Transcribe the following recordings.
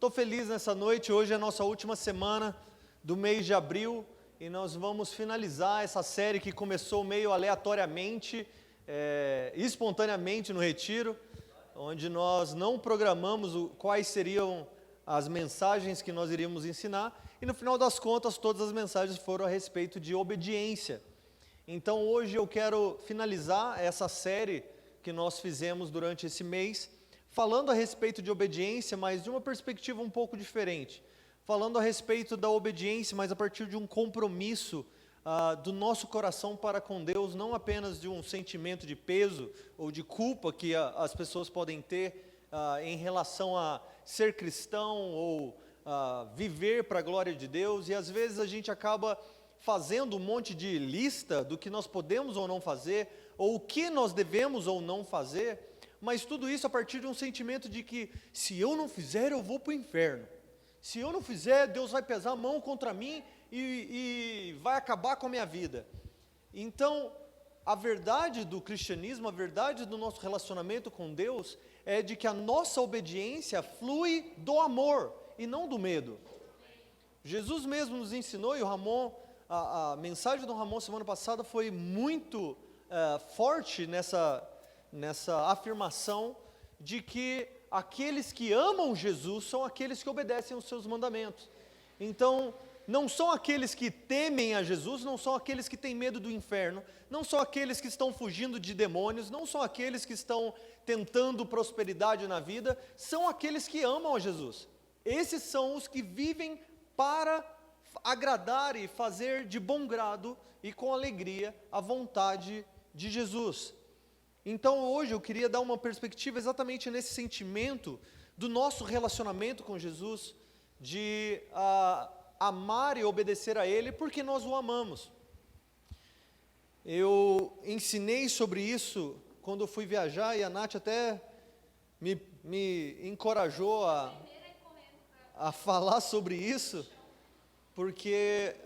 Estou feliz nessa noite, hoje é a nossa última semana do mês de abril e nós vamos finalizar essa série que começou meio aleatoriamente, espontaneamente no retiro, onde nós não programamos quais seriam as mensagens que nós iríamos ensinar e no final das contas todas as mensagens foram a respeito de obediência. Então hoje eu quero finalizar essa série que nós fizemos durante esse mês, falando a respeito de obediência, mas de uma perspectiva um pouco diferente. Falando a respeito da obediência, mas a partir de um compromisso do nosso coração para com Deus, não apenas de um sentimento de peso ou de culpa que as pessoas podem ter em relação a ser cristão ou viver para a glória de Deus, e às vezes a gente acaba fazendo um monte de lista do que nós podemos ou não fazer, ou o que nós devemos ou não fazer, mas tudo isso a partir de um sentimento de que se eu não fizer, eu vou para o inferno. Se eu não fizer, Deus vai pesar a mão contra mim e vai acabar com a minha vida. Então, a verdade do cristianismo, a verdade do nosso relacionamento com Deus, é de que a nossa obediência flui do amor e não do medo. Jesus mesmo nos ensinou, e o Ramon, a mensagem do Ramon semana passada foi muito forte nessa afirmação de que aqueles que amam Jesus são aqueles que obedecem aos seus mandamentos. Então, não são aqueles que temem a Jesus, não são aqueles que têm medo do inferno, não são aqueles que estão fugindo de demônios, não são aqueles que estão tentando prosperidade na vida, são aqueles que amam a Jesus. Esses são os que vivem para agradar e fazer de bom grado e com alegria a vontade de Jesus. Então hoje eu queria dar uma perspectiva exatamente nesse sentimento do nosso relacionamento com Jesus, de amar e obedecer a Ele porque nós o amamos. Eu ensinei sobre isso quando eu fui viajar e a Nath até me encorajou a falar sobre isso, porque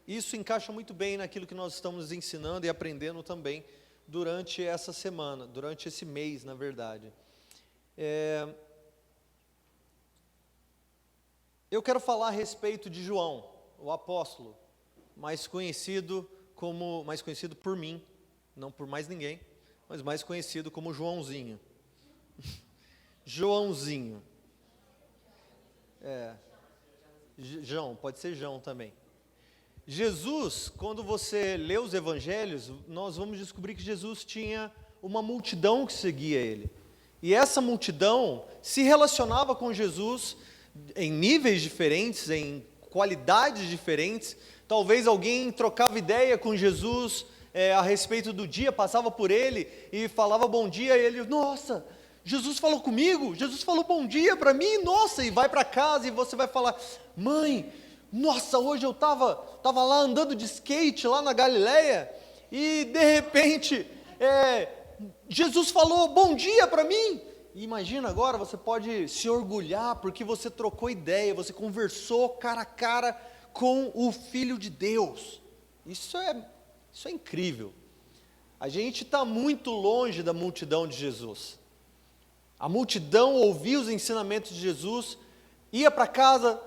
isso encaixa muito bem naquilo que nós estamos ensinando e aprendendo também durante essa semana, durante esse mês, na verdade. Eu quero falar a respeito de João, o apóstolo, mais conhecido por mim, não por mais ninguém, mas mais conhecido como Joãozinho. Joãozinho. João, pode ser João também. Jesus, quando você lê os evangelhos, nós vamos descobrir que Jesus tinha uma multidão que seguia ele. E essa multidão se relacionava com Jesus em níveis diferentes, em qualidades diferentes. Talvez alguém trocava ideia com Jesus a respeito do dia, passava por ele e falava bom dia, e ele, nossa, Jesus falou comigo, Jesus falou bom dia para mim, nossa, e vai para casa e você vai falar, mãe, nossa, hoje eu estava lá andando de skate lá na Galileia e de repente Jesus falou bom dia para mim. E imagina agora, você pode se orgulhar porque você trocou ideia, você conversou cara a cara com o Filho de Deus. Isso é incrível. A gente está muito longe da multidão de Jesus. A multidão ouvia os ensinamentos de Jesus, ia para casa,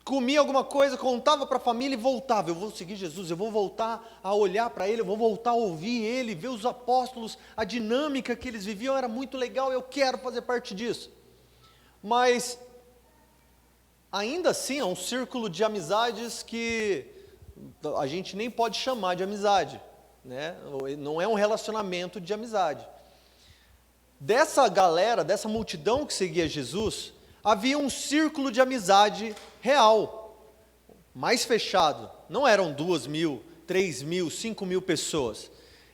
comia alguma coisa, contava para a família e voltava. Eu vou seguir Jesus, eu vou voltar a olhar para Ele, eu vou voltar a ouvir Ele, ver os apóstolos, a dinâmica que eles viviam era muito legal, eu quero fazer parte disso. Mas, ainda assim, é um círculo de amizades que a gente nem pode chamar de amizade, né? Não é um relacionamento de amizade. Dessa galera, dessa multidão que seguia Jesus, havia um círculo de amizade real, mais fechado. Não eram 2.000, 3.000, 5.000 pessoas.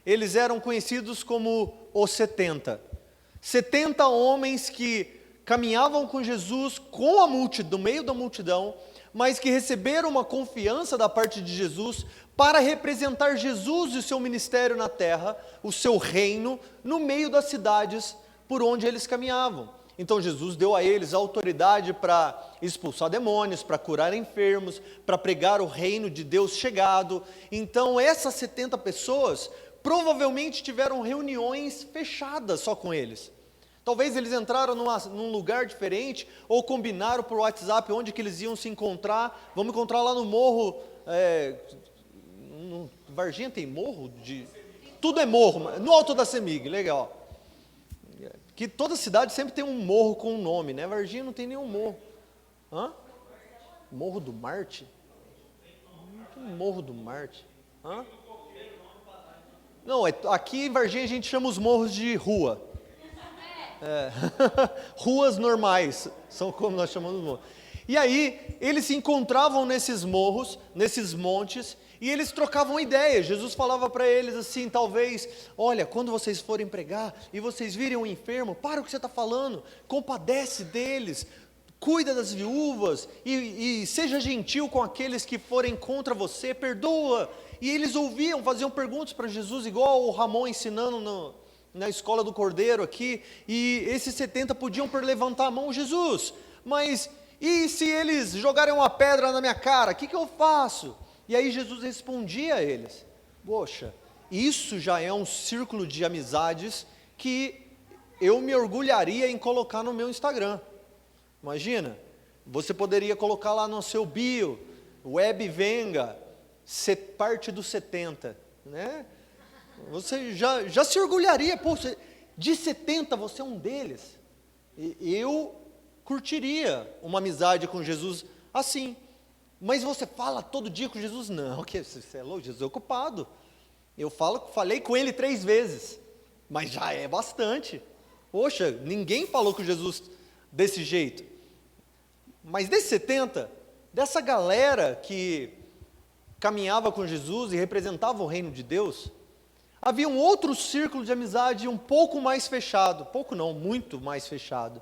Eles eram conhecidos como os 70. 70 homens que caminhavam com Jesus, com a multidão, no meio da multidão, mas que receberam uma confiança da parte de Jesus para representar Jesus e o seu ministério na terra, o seu reino, no meio das cidades por onde eles caminhavam. Então Jesus deu a eles autoridade para expulsar demônios, para curar enfermos, para pregar o reino de Deus chegado. Então essas 70 pessoas provavelmente tiveram reuniões fechadas só com eles. Talvez eles entraram num lugar diferente, ou combinaram por WhatsApp onde que eles iam se encontrar. Vamos encontrar lá no morro, Varginha tem morro? Tudo é morro, no Alto da Semig, legal. Que toda cidade sempre tem um morro com um nome, né? Varginha não tem nenhum morro. Hã? Morro do Marte? Morro do Marte? Hã? Não, aqui em Varginha a gente chama os morros de rua. Ruas normais, são como nós chamamos os morros. E aí, eles se encontravam nesses morros, nesses montes, e eles trocavam ideias. Jesus falava para eles assim, talvez, olha, quando vocês forem pregar, e vocês virem um enfermo, para o que você está falando, compadece deles, cuida das viúvas, e seja gentil com aqueles que forem contra você, perdoa. E eles ouviam, faziam perguntas para Jesus, igual o Ramon ensinando na escola do Cordeiro aqui, e esses 70 podiam levantar a mão, Jesus, mas e se eles jogarem uma pedra na minha cara, o que eu faço? E aí Jesus respondia a eles, poxa, isso já é um círculo de amizades que eu me orgulharia em colocar no meu Instagram. Imagina, você poderia colocar lá no seu bio, Web Venga, parte dos 70, né? Você já se orgulharia, pô, de 70 você é um deles. Eu curtiria uma amizade com Jesus assim. Mas você fala todo dia com Jesus? Não, que você é louco, Jesus é ocupado. Eu falei com ele 3 vezes, mas já é bastante. Poxa, ninguém falou com Jesus desse jeito. Mas desses 70, dessa galera que caminhava com Jesus e representava o reino de Deus, havia um outro círculo de amizade um pouco mais fechado, pouco não, muito mais fechado,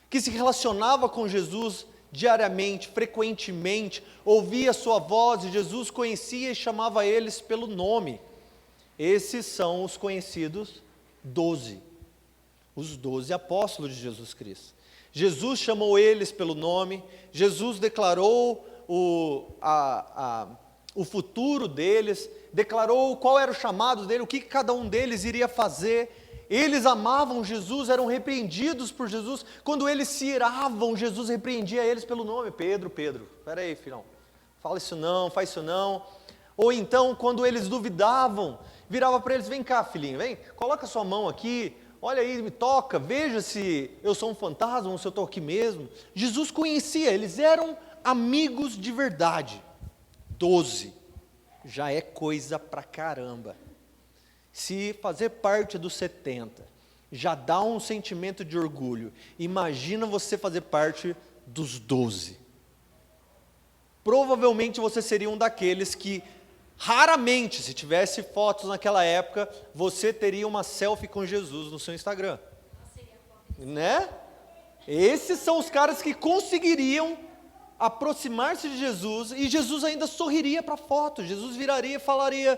que se relacionava com Jesus diariamente, frequentemente, ouvia a sua voz e Jesus conhecia e chamava eles pelo nome. Esses são os conhecidos 12, os 12 apóstolos de Jesus Cristo. Jesus chamou eles pelo nome, Jesus declarou o futuro deles, declarou qual era o chamado dele, o que cada um deles iria fazer. Eles amavam Jesus, eram repreendidos por Jesus. Quando eles se iravam, Jesus repreendia eles pelo nome. Pedro, espera aí, filhão, fala isso não, faz isso não. Ou então, quando eles duvidavam, virava para eles, vem cá, filhinho, vem, coloca sua mão aqui, olha aí, me toca, veja se eu sou um fantasma ou se eu estou aqui mesmo. Jesus conhecia, eles eram amigos de verdade. 12, já é coisa pra caramba. Se fazer parte dos 70 já dá um sentimento de orgulho, imagina você fazer parte dos 12. Provavelmente você seria um daqueles que, raramente, se tivesse fotos naquela época, você teria uma selfie com Jesus no seu Instagram. Né? Esses são os caras que conseguiriam aproximar-se de Jesus, e Jesus ainda sorriria para a foto. Jesus viraria e falaria,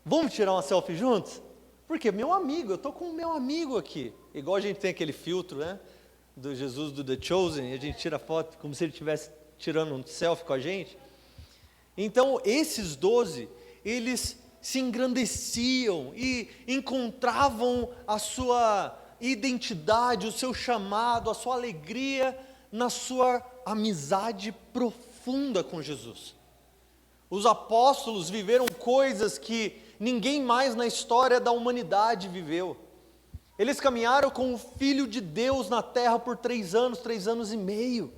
vamos tirar uma selfie juntos? Porque meu amigo, eu estou com o meu amigo aqui. Igual a gente tem aquele filtro, né, do Jesus do The Chosen, e a gente tira foto como se ele estivesse tirando um selfie com a gente. Então esses 12, eles se engrandeciam e encontravam a sua identidade, o seu chamado, a sua alegria na sua amizade profunda com Jesus. Os apóstolos viveram coisas que ninguém mais na história da humanidade viveu. Eles caminharam com o Filho de Deus na terra por 3 anos e meio.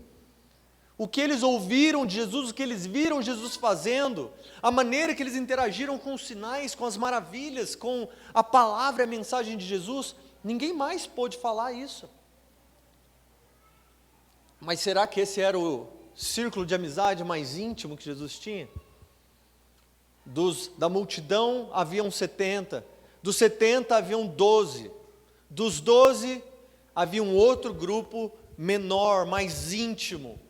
O que eles ouviram de Jesus, o que eles viram Jesus fazendo, a maneira que eles interagiram com os sinais, com as maravilhas, com a palavra e a mensagem de Jesus, ninguém mais pôde falar isso. Mas será que esse era o círculo de amizade mais íntimo que Jesus tinha? Da multidão haviam 70, dos 70 haviam 12, dos 12 havia um outro grupo menor, mais íntimo,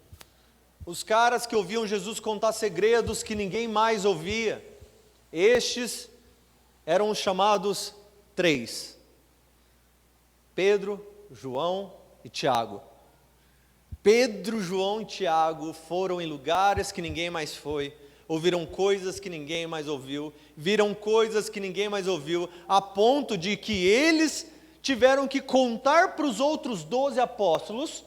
os caras que ouviam Jesus contar segredos que ninguém mais ouvia. Estes eram os chamados 3, Pedro, João e Tiago. Pedro, João e Tiago foram em lugares que ninguém mais foi, ouviram coisas que ninguém mais ouviu, viram coisas que ninguém mais ouviu, a ponto de que eles tiveram que contar para os outros 12 apóstolos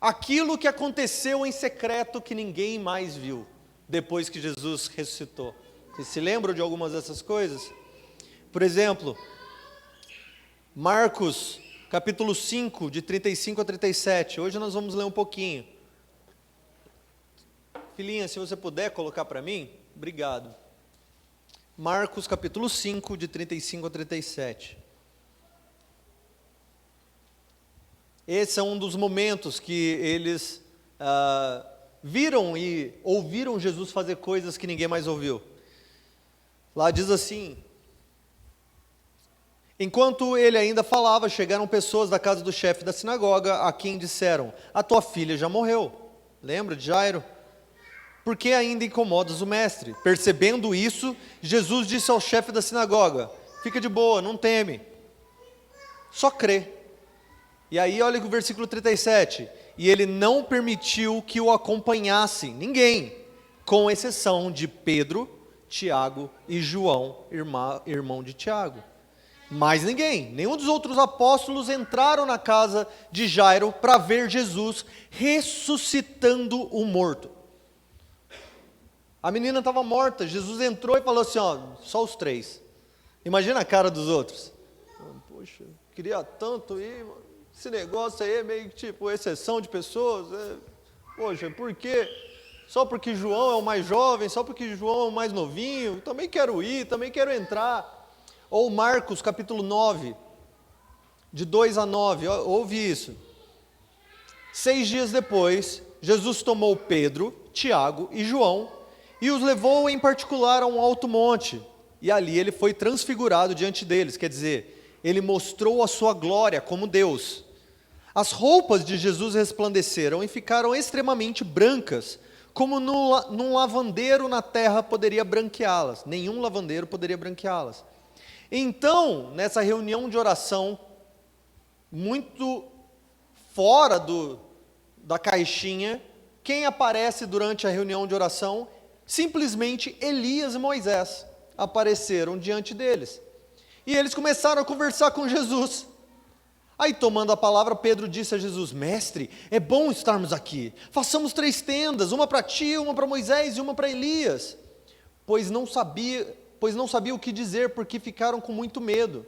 aquilo que aconteceu em secreto que ninguém mais viu, depois que Jesus ressuscitou. Vocês se lembram de algumas dessas coisas? Por exemplo, Marcos, capítulo 5, de 35 a 37. Hoje nós vamos ler um pouquinho. Filhinha, se você puder colocar para mim, obrigado. Marcos, capítulo 5, de 35 a 37. Esse é um dos momentos que eles viram e ouviram Jesus fazer coisas que ninguém mais ouviu. Lá diz assim: enquanto ele ainda falava, chegaram pessoas da casa do chefe da sinagoga, a quem disseram: a tua filha já morreu. Lembra de Jairo? Por que ainda incomodas o mestre? Percebendo isso, Jesus disse ao chefe da sinagoga: fica de boa, não teme, só crê. E aí olha o versículo 37, e ele não permitiu que o acompanhasse ninguém, com exceção de Pedro, Tiago e João, irmão de Tiago. Mais ninguém, nenhum dos outros apóstolos entraram na casa de Jairo para ver Jesus ressuscitando o morto. A menina estava morta, Jesus entrou e falou assim, ó, só os 3. Imagina a cara dos outros. Poxa, queria tanto ir, esse negócio aí é meio tipo exceção de pessoas. Poxa, por quê? Só porque João é o mais jovem, só porque João é o mais novinho, também quero ir, também quero entrar. Ou Marcos capítulo 9, de 2 a 9, ouve isso. 6 dias depois, Jesus tomou Pedro, Tiago e João e os levou em particular a um alto monte, e ali ele foi transfigurado diante deles, quer dizer, ele mostrou a sua glória como Deus. As roupas de Jesus resplandeceram e ficaram extremamente brancas, como num lavandeiro na terra poderia branqueá-las, nenhum lavandeiro poderia branqueá-las. Então, nessa reunião de oração, muito fora da caixinha, quem aparece durante a reunião de oração? Simplesmente Elias e Moisés apareceram diante deles. E eles começaram a conversar com Jesus. Aí, tomando a palavra, Pedro disse a Jesus: mestre, é bom estarmos aqui. Façamos 3 tendas, uma para ti, uma para Moisés e uma para Elias. Pois não sabia o que dizer, porque ficaram com muito medo.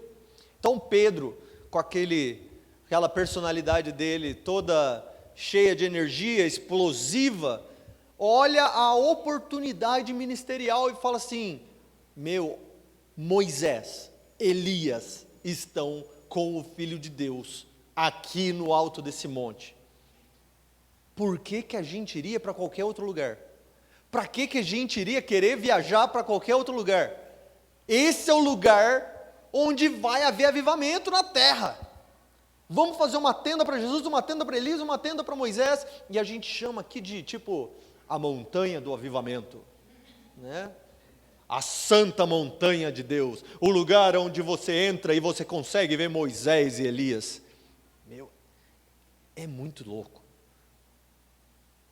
Então Pedro, com aquela personalidade dele, toda cheia de energia, explosiva, olha a oportunidade ministerial e fala assim: Moisés, Elias estão com o Filho de Deus, aqui no alto desse monte. Por que a gente iria para qualquer outro lugar? Para que a gente iria querer viajar para qualquer outro lugar? Esse é o lugar onde vai haver avivamento na terra. Vamos fazer uma tenda para Jesus, uma tenda para Elias, uma tenda para Moisés, e a gente chama aqui de tipo a montanha do avivamento, né? A santa montanha de Deus, o lugar onde você entra e você consegue ver Moisés e Elias. É muito louco.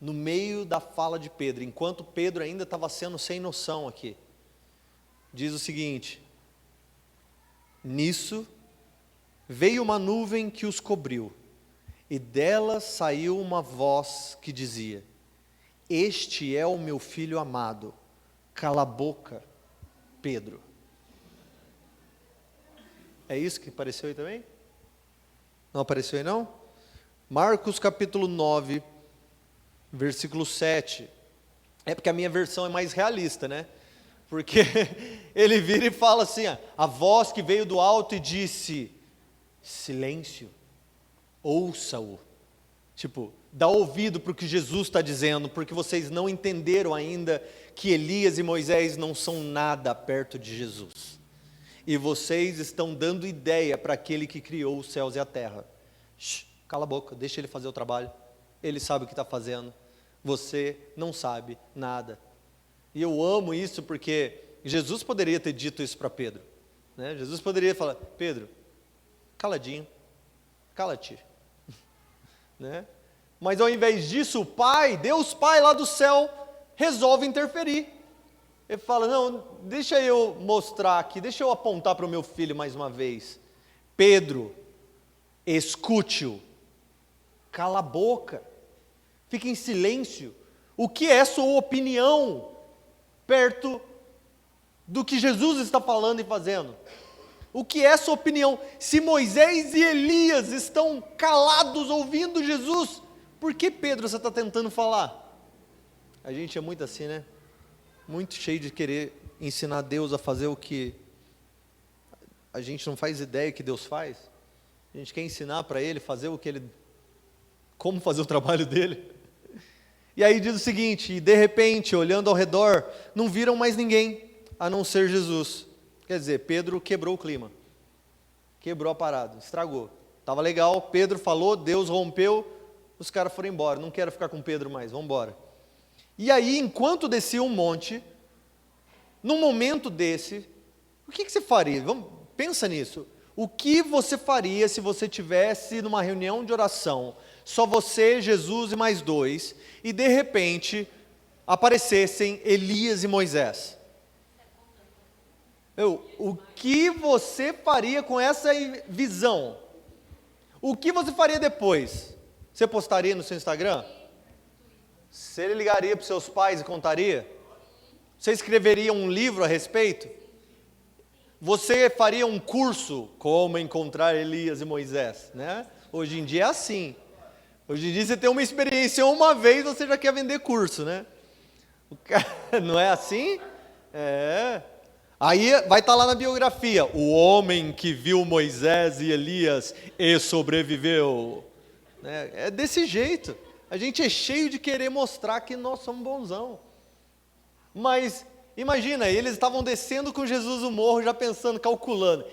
No meio da fala de Pedro, enquanto Pedro ainda estava sendo sem noção aqui, diz o seguinte: nisso veio uma nuvem que os cobriu, e dela saiu uma voz que dizia: este é o meu filho amado, cala a boca, Pedro. É isso que apareceu aí também? Não apareceu aí não? Marcos capítulo 9, versículo 7. É porque a minha versão é mais realista, né? Porque ele vira e fala assim: a voz que veio do alto e disse: silêncio, ouça-o. Tipo, dá ouvido para o que Jesus está dizendo, porque vocês não entenderam ainda que Elias e Moisés não são nada perto de Jesus. E vocês estão dando ideia para aquele que criou os céus e a terra. Cala a boca, deixa ele fazer o trabalho. Ele sabe o que está fazendo. Você não sabe nada. E eu amo isso porque Jesus poderia ter dito isso para Pedro, né? Jesus poderia falar: Pedro, caladinho, cala-te. Né? Mas ao invés disso, o Pai, Deus Pai lá do céu, resolve interferir. Ele fala: não, deixa eu mostrar aqui, deixa eu apontar para o meu filho mais uma vez. Pedro, escute-o. Cala a boca. Fique em silêncio. O que é sua opinião perto do que Jesus está falando e fazendo? O que é sua opinião? Se Moisés e Elias estão calados ouvindo Jesus, por que Pedro você está tentando falar? A gente é muito assim, né? Muito cheio de querer ensinar Deus a fazer o que a gente não faz ideia que Deus faz. A gente quer ensinar para Ele fazer o que Ele... como fazer o trabalho dele. E aí diz o seguinte: e de repente, olhando ao redor, não viram mais ninguém, a não ser Jesus. Quer dizer, Pedro quebrou o clima. Quebrou a parada, estragou. Estava legal, Pedro falou, Deus rompeu, os caras foram embora. Não quero ficar com Pedro mais, vamos embora. E aí, enquanto descia um monte, num momento desse, o que você faria? Pensa nisso. O que você faria se você tivesse numa reunião de oração, só você, Jesus e mais dois, e de repente aparecessem Elias e Moisés? O que você faria com essa visão? O que você faria depois? Você postaria no seu Instagram? Você ligaria para os seus pais e contaria? Você escreveria um livro a respeito? Você faria um curso, como encontrar Elias e Moisés, né? Hoje em dia é assim. Hoje em dia você tem uma experiência uma vez, você já quer vender curso, né? Não é assim? É. Aí vai estar lá na biografia, o homem que viu Moisés e Elias e sobreviveu. É desse jeito. A gente é cheio de querer mostrar que nós somos bonzão. Mas imagina, eles estavam descendo com Jesus o morro, já pensando, calculando.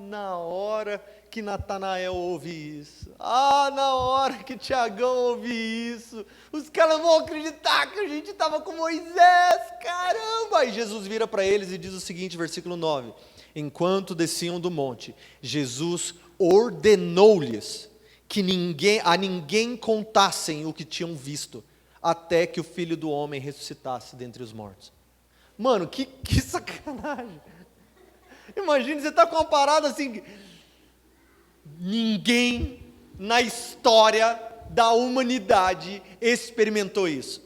Na hora que Natanael ouve isso. Na hora que Tiagão ouve isso. Os caras vão acreditar que a gente estava com Moisés, caramba! Aí Jesus vira para eles e diz o seguinte, versículo 9. Enquanto desciam do monte, Jesus ordenou-lhes que a ninguém contassem o que tinham visto, até que o Filho do Homem ressuscitasse dentre os mortos. Mano, que sacanagem. Imagina, você está com uma parada assim, ninguém na história da humanidade experimentou isso.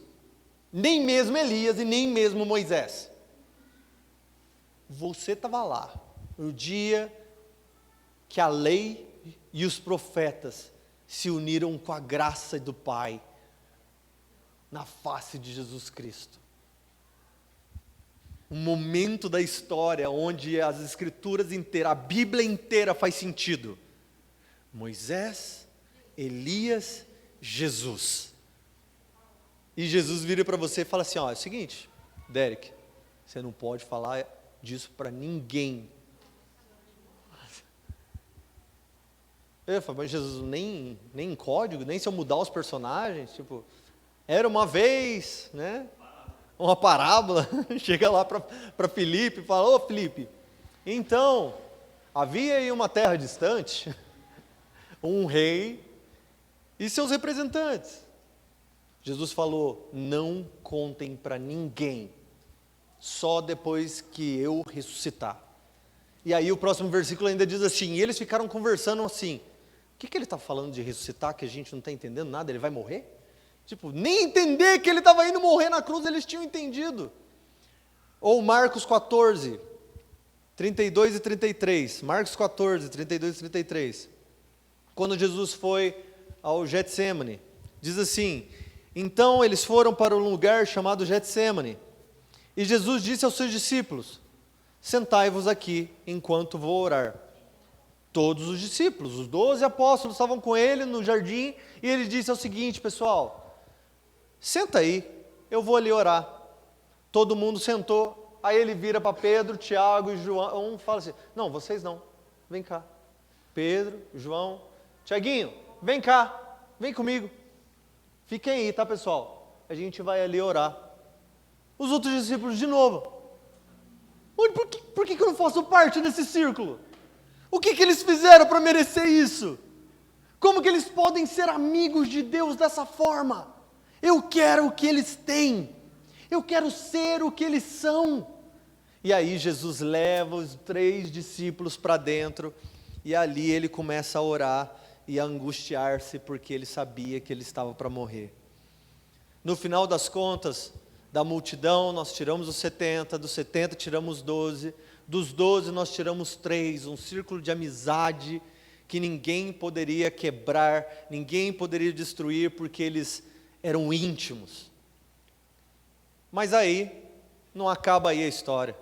Nem mesmo Elias e nem mesmo Moisés. Você estava lá, no dia que a lei e os profetas se uniram com a graça do Pai, na face de Jesus Cristo. Um momento da história onde as escrituras inteiras, a Bíblia inteira faz sentido. Moisés, Elias, Jesus. E Jesus vira para você e fala assim, é o seguinte, Derek, você não pode falar disso para ninguém. Eu falo, mas Jesus, nem em código, nem se eu mudar os personagens, tipo, era uma vez, né? Uma parábola, chega lá para Filipe e fala, Filipe, então, havia aí uma terra distante, um rei e seus representantes. Jesus falou, não contem para ninguém, só depois que eu ressuscitar. E aí o próximo versículo ainda diz assim, e eles ficaram conversando assim, o que ele está falando de ressuscitar, que a gente não está entendendo nada, ele vai morrer? Tipo, nem entender que ele estava indo morrer na cruz, eles tinham entendido. Ou Marcos 14, 32 e 33. Marcos 14, 32 e 33. Quando Jesus foi ao Getsemane, diz assim, então eles foram para um lugar chamado Getsemane. E Jesus disse aos seus discípulos, sentai-vos aqui enquanto vou orar. Todos os discípulos, os 12 apóstolos estavam com ele no jardim, e ele disse o seguinte, pessoal, senta aí, eu vou ali orar. Todo mundo sentou, aí ele vira para Pedro, Tiago e João, fala assim, não, vocês não, vem cá. Pedro, João, Tiaguinho, vem cá, vem comigo. Fiquem aí, tá pessoal? A gente vai ali orar. Os outros discípulos de novo. Por que eu não faço parte desse círculo? O que eles fizeram para merecer isso? Como que eles podem ser amigos de Deus dessa forma? Eu quero o que eles têm. Eu quero ser o que eles são. E aí Jesus leva os 3 discípulos para dentro E ali ele começa a orar e a angustiar-se, porque ele sabia que ele estava para morrer. No final das contas, da multidão nós tiramos os 70, dos 70 tiramos 12, dos 12 nós tiramos 3, um círculo de amizade que ninguém poderia quebrar, ninguém poderia destruir, porque eles eram íntimos. Mas aí, não acaba aí a história.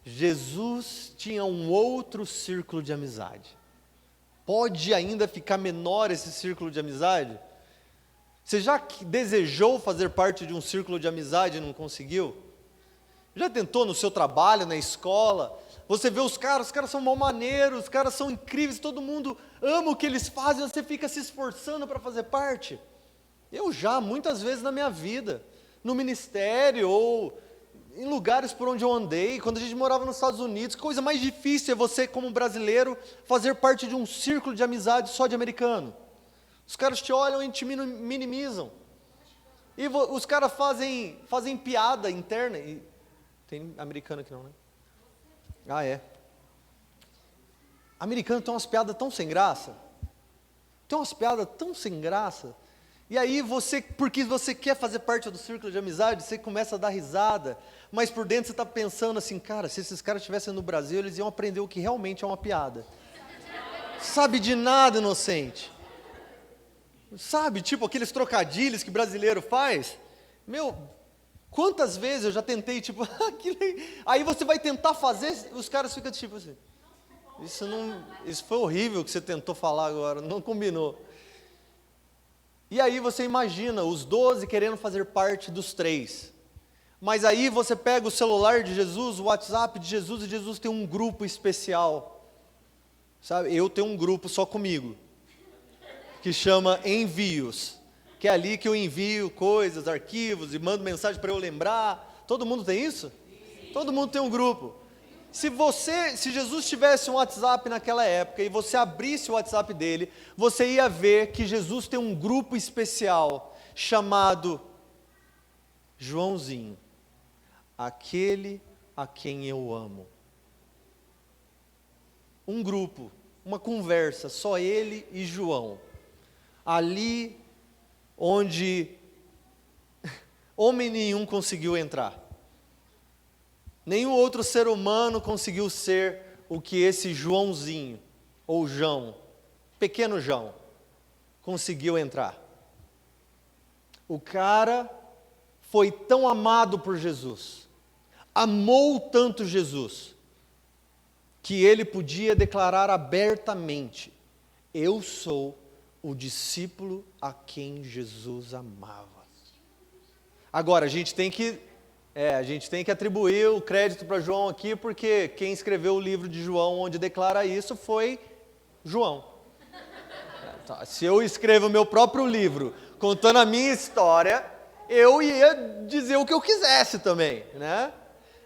Jesus tinha um outro círculo de amizade. Pode ainda ficar menor esse círculo de amizade? Você já desejou fazer parte de um círculo de amizade e não conseguiu? Já tentou no seu trabalho, na escola? Você vê os caras são mal maneiros, os caras são incríveis, todo mundo ama o que eles fazem, você fica se esforçando para fazer parte. Eu já, muitas vezes na minha vida, no ministério ou em lugares por onde eu andei, quando a gente morava nos Estados Unidos, coisa mais difícil é você, como brasileiro, fazer parte de um círculo de amizade só de americano. Os caras te olham e te minimizam. E os caras fazem piada interna. E tem americano aqui não, né? Ah, é. Americano tem umas piadas tão sem graça. Tem umas piadas tão sem graça. E aí porque você quer fazer parte do círculo de amizade, você começa a dar risada, mas por dentro você está pensando assim, cara, se esses caras estivessem no Brasil, eles iam aprender o que realmente é uma piada. Sabe de nada, inocente. Sabe, tipo aqueles trocadilhos que brasileiro faz? Meu, quantas vezes eu já tentei, tipo, aí você vai tentar fazer, os caras ficam tipo assim, isso foi horrível que você tentou falar agora, não combinou. E aí você imagina os 12 querendo fazer parte dos 3. Mas aí você pega o celular de Jesus, o WhatsApp de Jesus, e Jesus tem um grupo especial. Sabe, eu tenho um grupo só comigo, que chama Envios, que é ali que eu envio coisas, arquivos, e mando mensagem para eu lembrar. Todo mundo tem isso? Sim. Todo mundo tem um grupo. Se Jesus tivesse um WhatsApp naquela época, e você abrisse o WhatsApp dele, você ia ver que Jesus tem um grupo especial, chamado Joãozinho, aquele a quem eu amo. Um grupo, uma conversa, só ele e João. Ali onde homem nenhum conseguiu entrar. Nenhum outro ser humano conseguiu ser o que esse Joãozinho, ou João, pequeno João, conseguiu entrar. O cara foi tão amado por Jesus, amou tanto Jesus, que ele podia declarar abertamente: eu sou o discípulo a quem Jesus amava. Agora, a gente tem que atribuir o crédito para João aqui, porque quem escreveu o livro de João, onde declara isso, foi João. Se eu escrevo o meu próprio livro, contando a minha história, eu ia dizer o que eu quisesse também, né?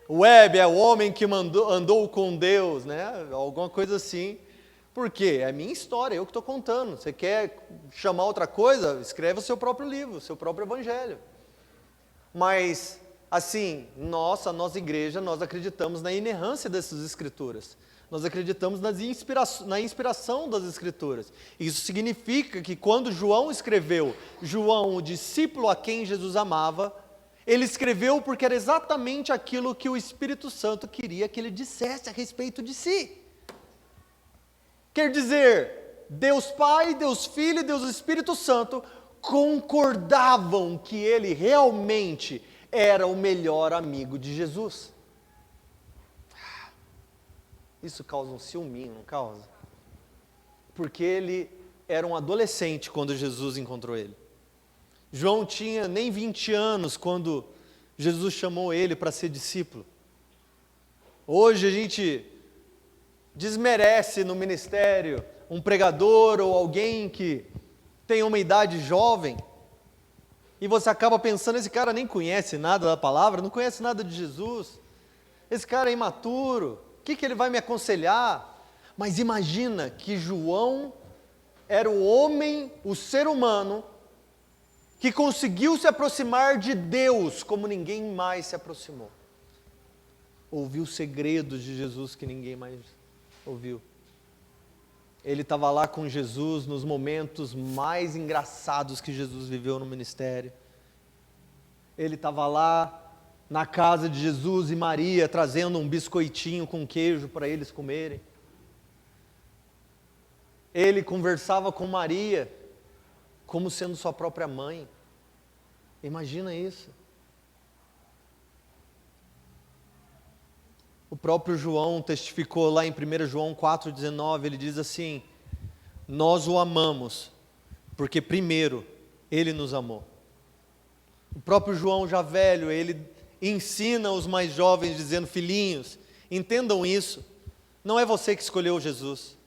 Web é o homem que andou com Deus, né? Alguma coisa assim. Por quê? É a minha história, eu que estou contando. Você quer chamar outra coisa? Escreve o seu próprio livro, o seu próprio evangelho. Mas, assim, a nossa igreja, nós acreditamos na inerrância dessas escrituras. Nós acreditamos na inspiração das escrituras. Isso significa que quando João escreveu, João, o discípulo a quem Jesus amava, ele escreveu porque era exatamente aquilo que o Espírito Santo queria que ele dissesse a respeito de si. Quer dizer, Deus Pai, Deus Filho e Deus Espírito Santo concordavam que ele realmente era o melhor amigo de Jesus. Isso causa um ciúminho, não causa? Porque ele era um adolescente quando Jesus encontrou ele. João tinha nem 20 anos quando Jesus chamou ele para ser discípulo. Hoje a gente desmerece no ministério um pregador ou alguém que tem uma idade jovem, e você acaba pensando, esse cara nem conhece nada da palavra, não conhece nada de Jesus, esse cara é imaturo, o que ele vai me aconselhar? Mas imagina que João era o homem, o ser humano, que conseguiu se aproximar de Deus como ninguém mais se aproximou. Ouviu segredos de Jesus que ninguém mais ouviu. Ele estava lá com Jesus nos momentos mais engraçados que Jesus viveu no ministério. Ele estava lá na casa de Jesus e Maria, trazendo um biscoitinho com queijo para eles comerem. Ele conversava com Maria como sendo sua própria mãe. Imagina isso. O próprio João testificou lá em 1 João 4,19, ele diz assim: nós o amamos, porque primeiro ele nos amou. O próprio João já velho, ele ensina os mais jovens dizendo: filhinhos, entendam isso, não é você que escolheu Jesus,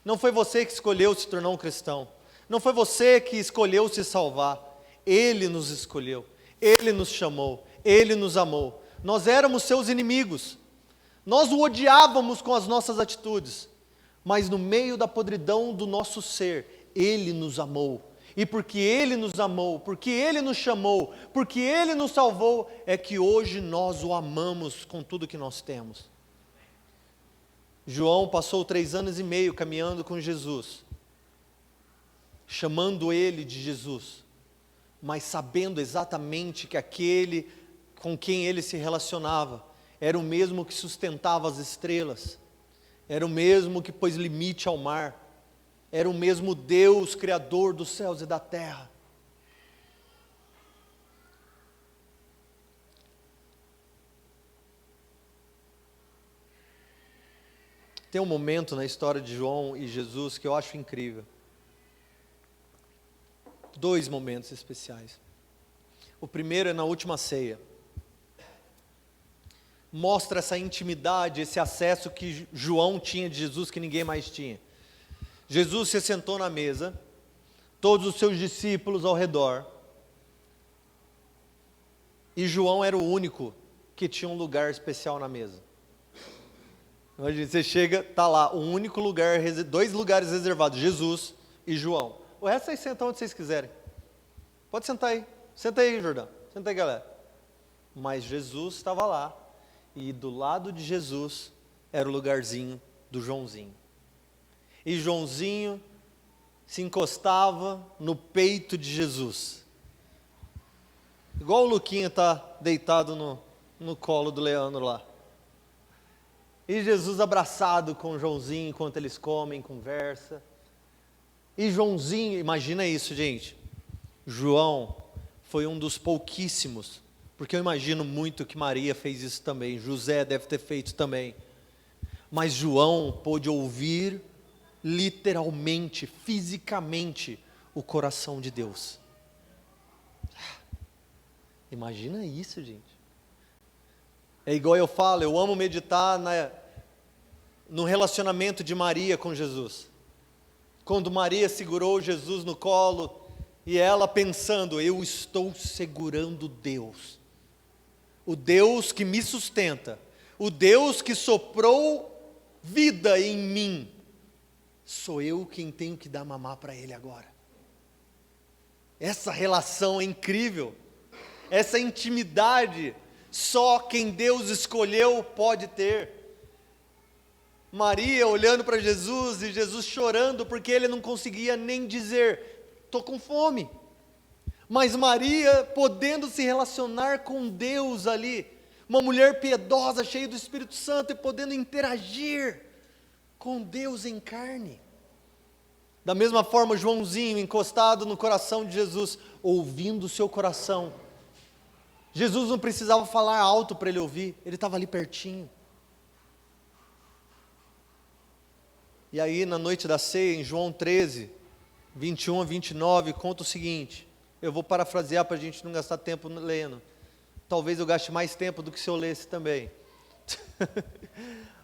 não foi você que escolheu se tornar um cristão, não foi você que escolheu se salvar, Ele nos escolheu, Ele nos chamou, Ele nos amou. Nós éramos seus inimigos, nós o odiávamos com as nossas atitudes, mas no meio da podridão do nosso ser, Ele nos amou. E porque Ele nos amou, porque Ele nos chamou, porque Ele nos salvou, é que hoje nós o amamos com tudo que nós temos. João passou 3 anos e meio caminhando com Jesus, chamando Ele de Jesus, mas sabendo exatamente que aquele com quem ele se relacionava era o mesmo que sustentava as estrelas, era o mesmo que pôs limite ao mar, era o mesmo Deus, Criador dos céus e da terra. Tem um momento na história de João e Jesus que eu acho incrível. 2 momentos especiais. O primeiro é na última ceia. Mostra essa intimidade, esse acesso que João tinha de Jesus que ninguém mais tinha. Jesus se sentou na mesa, todos os seus discípulos ao redor, e João era o único que tinha um lugar especial na mesa. Imagina, você chega, está lá, um único lugar, 2 lugares reservados, Jesus e João. O resto vocês sentam onde vocês quiserem. Pode sentar aí. Senta aí, Jordão. Senta aí, galera. Mas Jesus estava lá. E do lado de Jesus era o lugarzinho do Joãozinho. E Joãozinho se encostava no peito de Jesus. Igual o Luquinha está deitado no colo do Leandro lá. E Jesus abraçado com o Joãozinho enquanto eles comem, conversa. E Joãozinho, imagina isso, gente. João foi um dos pouquíssimos, porque eu imagino muito que Maria fez isso também, José deve ter feito também. Mas João pôde ouvir literalmente, fisicamente, o coração de Deus. Imagina isso, gente. É igual eu falo, eu amo meditar no relacionamento de Maria com Jesus. Quando Maria segurou Jesus no colo, e ela pensando, eu estou segurando Deus. O Deus que me sustenta, o Deus que soprou vida em mim, sou eu quem tenho que dar mamar para Ele agora. Essa relação é incrível, essa intimidade, só quem Deus escolheu pode ter. Maria olhando para Jesus e Jesus chorando porque ele não conseguia nem dizer, estou com fome. Mas Maria podendo se relacionar com Deus ali, uma mulher piedosa, cheia do Espírito Santo e podendo interagir com Deus em carne. Da mesma forma, Joãozinho encostado no coração de Jesus, ouvindo o seu coração. Jesus não precisava falar alto para ele ouvir, ele estava ali pertinho. E aí na noite da ceia, em João 13, 21 a 29, conta o seguinte, eu vou parafrasear para a gente não gastar tempo lendo, talvez eu gaste mais tempo do que se eu lesse também.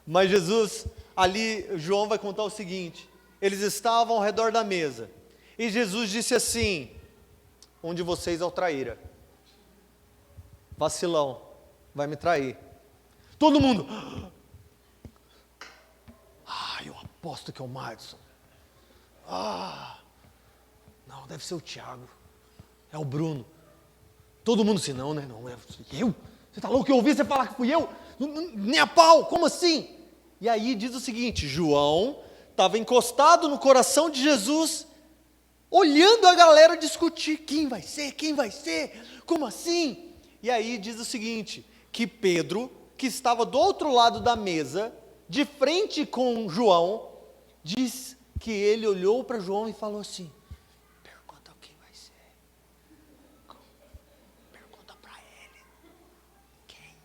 Mas Jesus, ali João vai contar o seguinte, eles estavam ao redor da mesa, e Jesus disse assim, um de vocês é o traíra, vacilão, vai me trair. Todo mundo, eu aposto que é o Madison. Não, deve ser o Tiago, é o Bruno. Todo mundo assim, não, né? Não, é eu? Você está louco? Eu ouvi você falar que fui eu? Nem a pau, como assim? E aí diz o seguinte, João estava encostado no coração de Jesus, olhando a galera discutir, quem vai ser, como assim? E aí diz o seguinte, que Pedro, que estava do outro lado da mesa, de frente com João, diz que ele olhou para João e falou assim, pergunta quem vai ser, pergunta para ele, quem?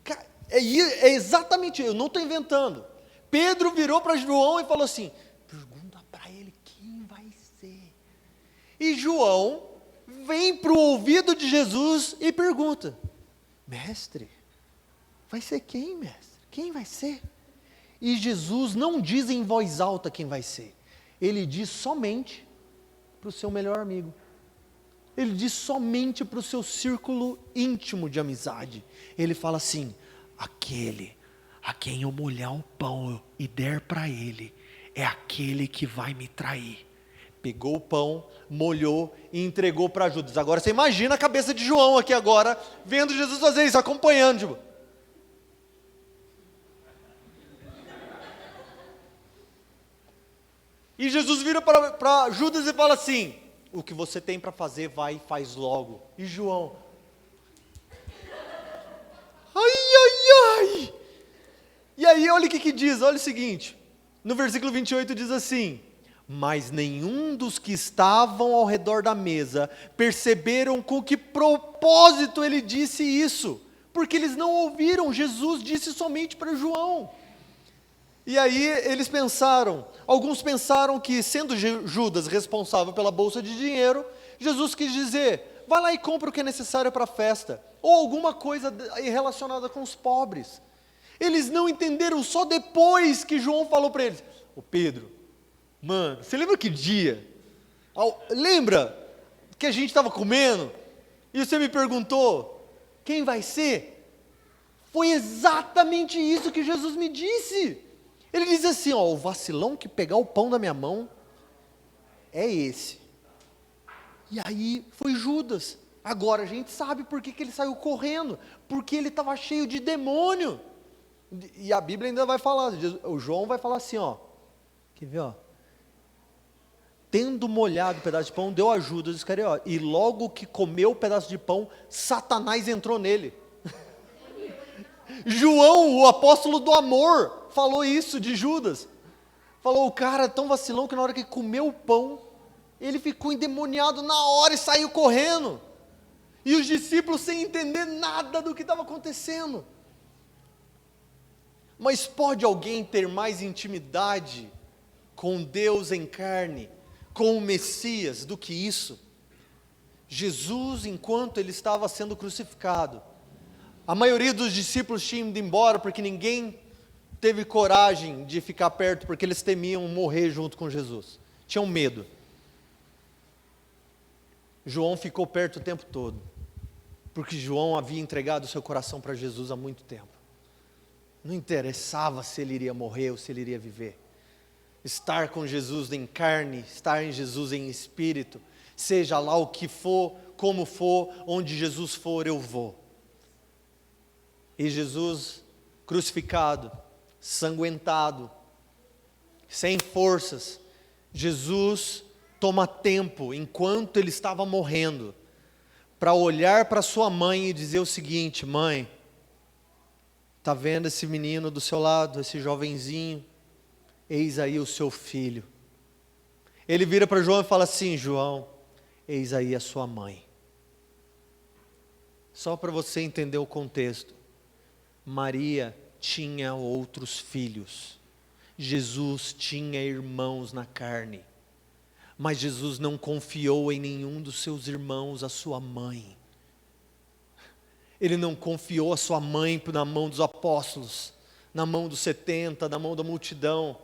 Cara, é exatamente, eu não estou inventando, Pedro virou para João e falou assim, pergunta para ele quem vai ser, e João vem para o ouvido de Jesus e pergunta, mestre, vai ser quem, mestre? Quem vai ser? E Jesus não diz em voz alta quem vai ser. Ele diz somente para o seu melhor amigo. Ele diz somente para o seu círculo íntimo de amizade. Ele fala assim, aquele a quem eu molhar o pão e der para ele, é aquele que vai me trair. Pegou o pão, molhou e entregou para Judas. Agora você imagina a cabeça de João aqui agora, vendo Jesus fazer isso, acompanhando. Tipo. E Jesus vira para Judas e fala assim, o que você tem para fazer, vai e faz logo. E João, ai. E aí olha o que diz, olha o seguinte, no versículo 28 diz assim, mas nenhum dos que estavam ao redor da mesa perceberam com que propósito ele disse isso, porque eles não ouviram, Jesus disse somente para João. E aí eles pensaram, alguns pensaram que sendo Judas responsável pela bolsa de dinheiro, Jesus quis dizer, vai lá e compra o que é necessário para a festa, ou alguma coisa relacionada com os pobres. Eles não entenderam só depois que João falou para eles, ô Pedro, mano, você lembra que dia? Lembra que a gente estava comendo, e você me perguntou, quem vai ser? Foi exatamente isso que Jesus me disse. Ele diz assim, ó, o vacilão que pegar o pão da minha mão, é esse. E aí foi Judas. Agora a gente sabe por que ele saiu correndo, porque ele estava cheio de demônio. E a Bíblia ainda vai falar, o João vai falar assim, ó, quer ver, ó? Tendo molhado o pedaço de pão, deu a Judas Iscariote, e logo que comeu o pedaço de pão, Satanás entrou nele. João, o apóstolo do amor, falou isso de Judas. Falou, o cara tão vacilão que na hora que comeu o pão, ele ficou endemoniado na hora e saiu correndo. E os discípulos sem entender nada do que estava acontecendo. Mas pode alguém ter mais intimidade com Deus em carne, com o Messias, do que isso? Jesus, enquanto ele estava sendo crucificado, a maioria dos discípulos tinha ido embora, porque ninguém teve coragem de ficar perto, porque eles temiam morrer junto com Jesus, tinham medo. João ficou perto o tempo todo, porque João havia entregado o seu coração para Jesus há muito tempo. Não interessava se ele iria morrer ou se ele iria viver. Estar com Jesus em carne, estar em Jesus em espírito, seja lá o que for, como for, onde Jesus for, eu vou. E Jesus crucificado, sanguentado, sem forças, Jesus toma tempo, enquanto ele estava morrendo, para olhar para sua mãe e dizer o seguinte, mãe, está vendo esse menino do seu lado, esse jovenzinho? Eis aí o seu filho. Ele vira para João e fala assim, João, eis aí a sua mãe. Só para você entender o contexto, Maria tinha outros filhos, Jesus tinha irmãos na carne, mas Jesus não confiou em nenhum dos seus irmãos a sua mãe. Ele não confiou a sua mãe na mão dos apóstolos, na mão dos 70, na mão da multidão.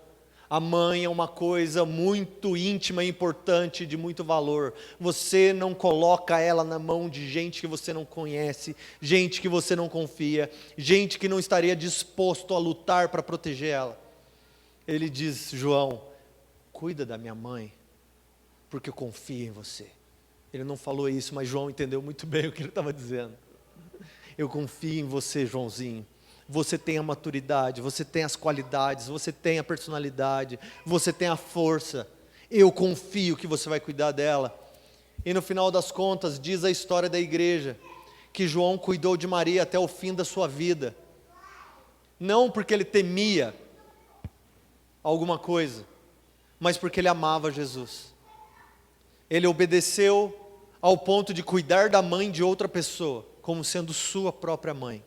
A mãe é uma coisa muito íntima e importante, de muito valor. Você não coloca ela na mão de gente que você não conhece, gente que você não confia, gente que não estaria disposto a lutar para proteger ela. Ele diz, João, cuida da minha mãe, porque eu confio em você. Ele não falou isso, mas João entendeu muito bem o que ele estava dizendo. Eu confio em você, Joãozinho. você tem a maturidade, você tem as qualidades, você tem a personalidade, você tem a força. Eu confio que você vai cuidar dela. E no final das contas, diz a história da igreja, que João cuidou de Maria até o fim da sua vida. Não porque ele temia alguma coisa, mas porque ele amava Jesus. Ele obedeceu ao ponto de cuidar da mãe de outra pessoa, como sendo sua própria mãe.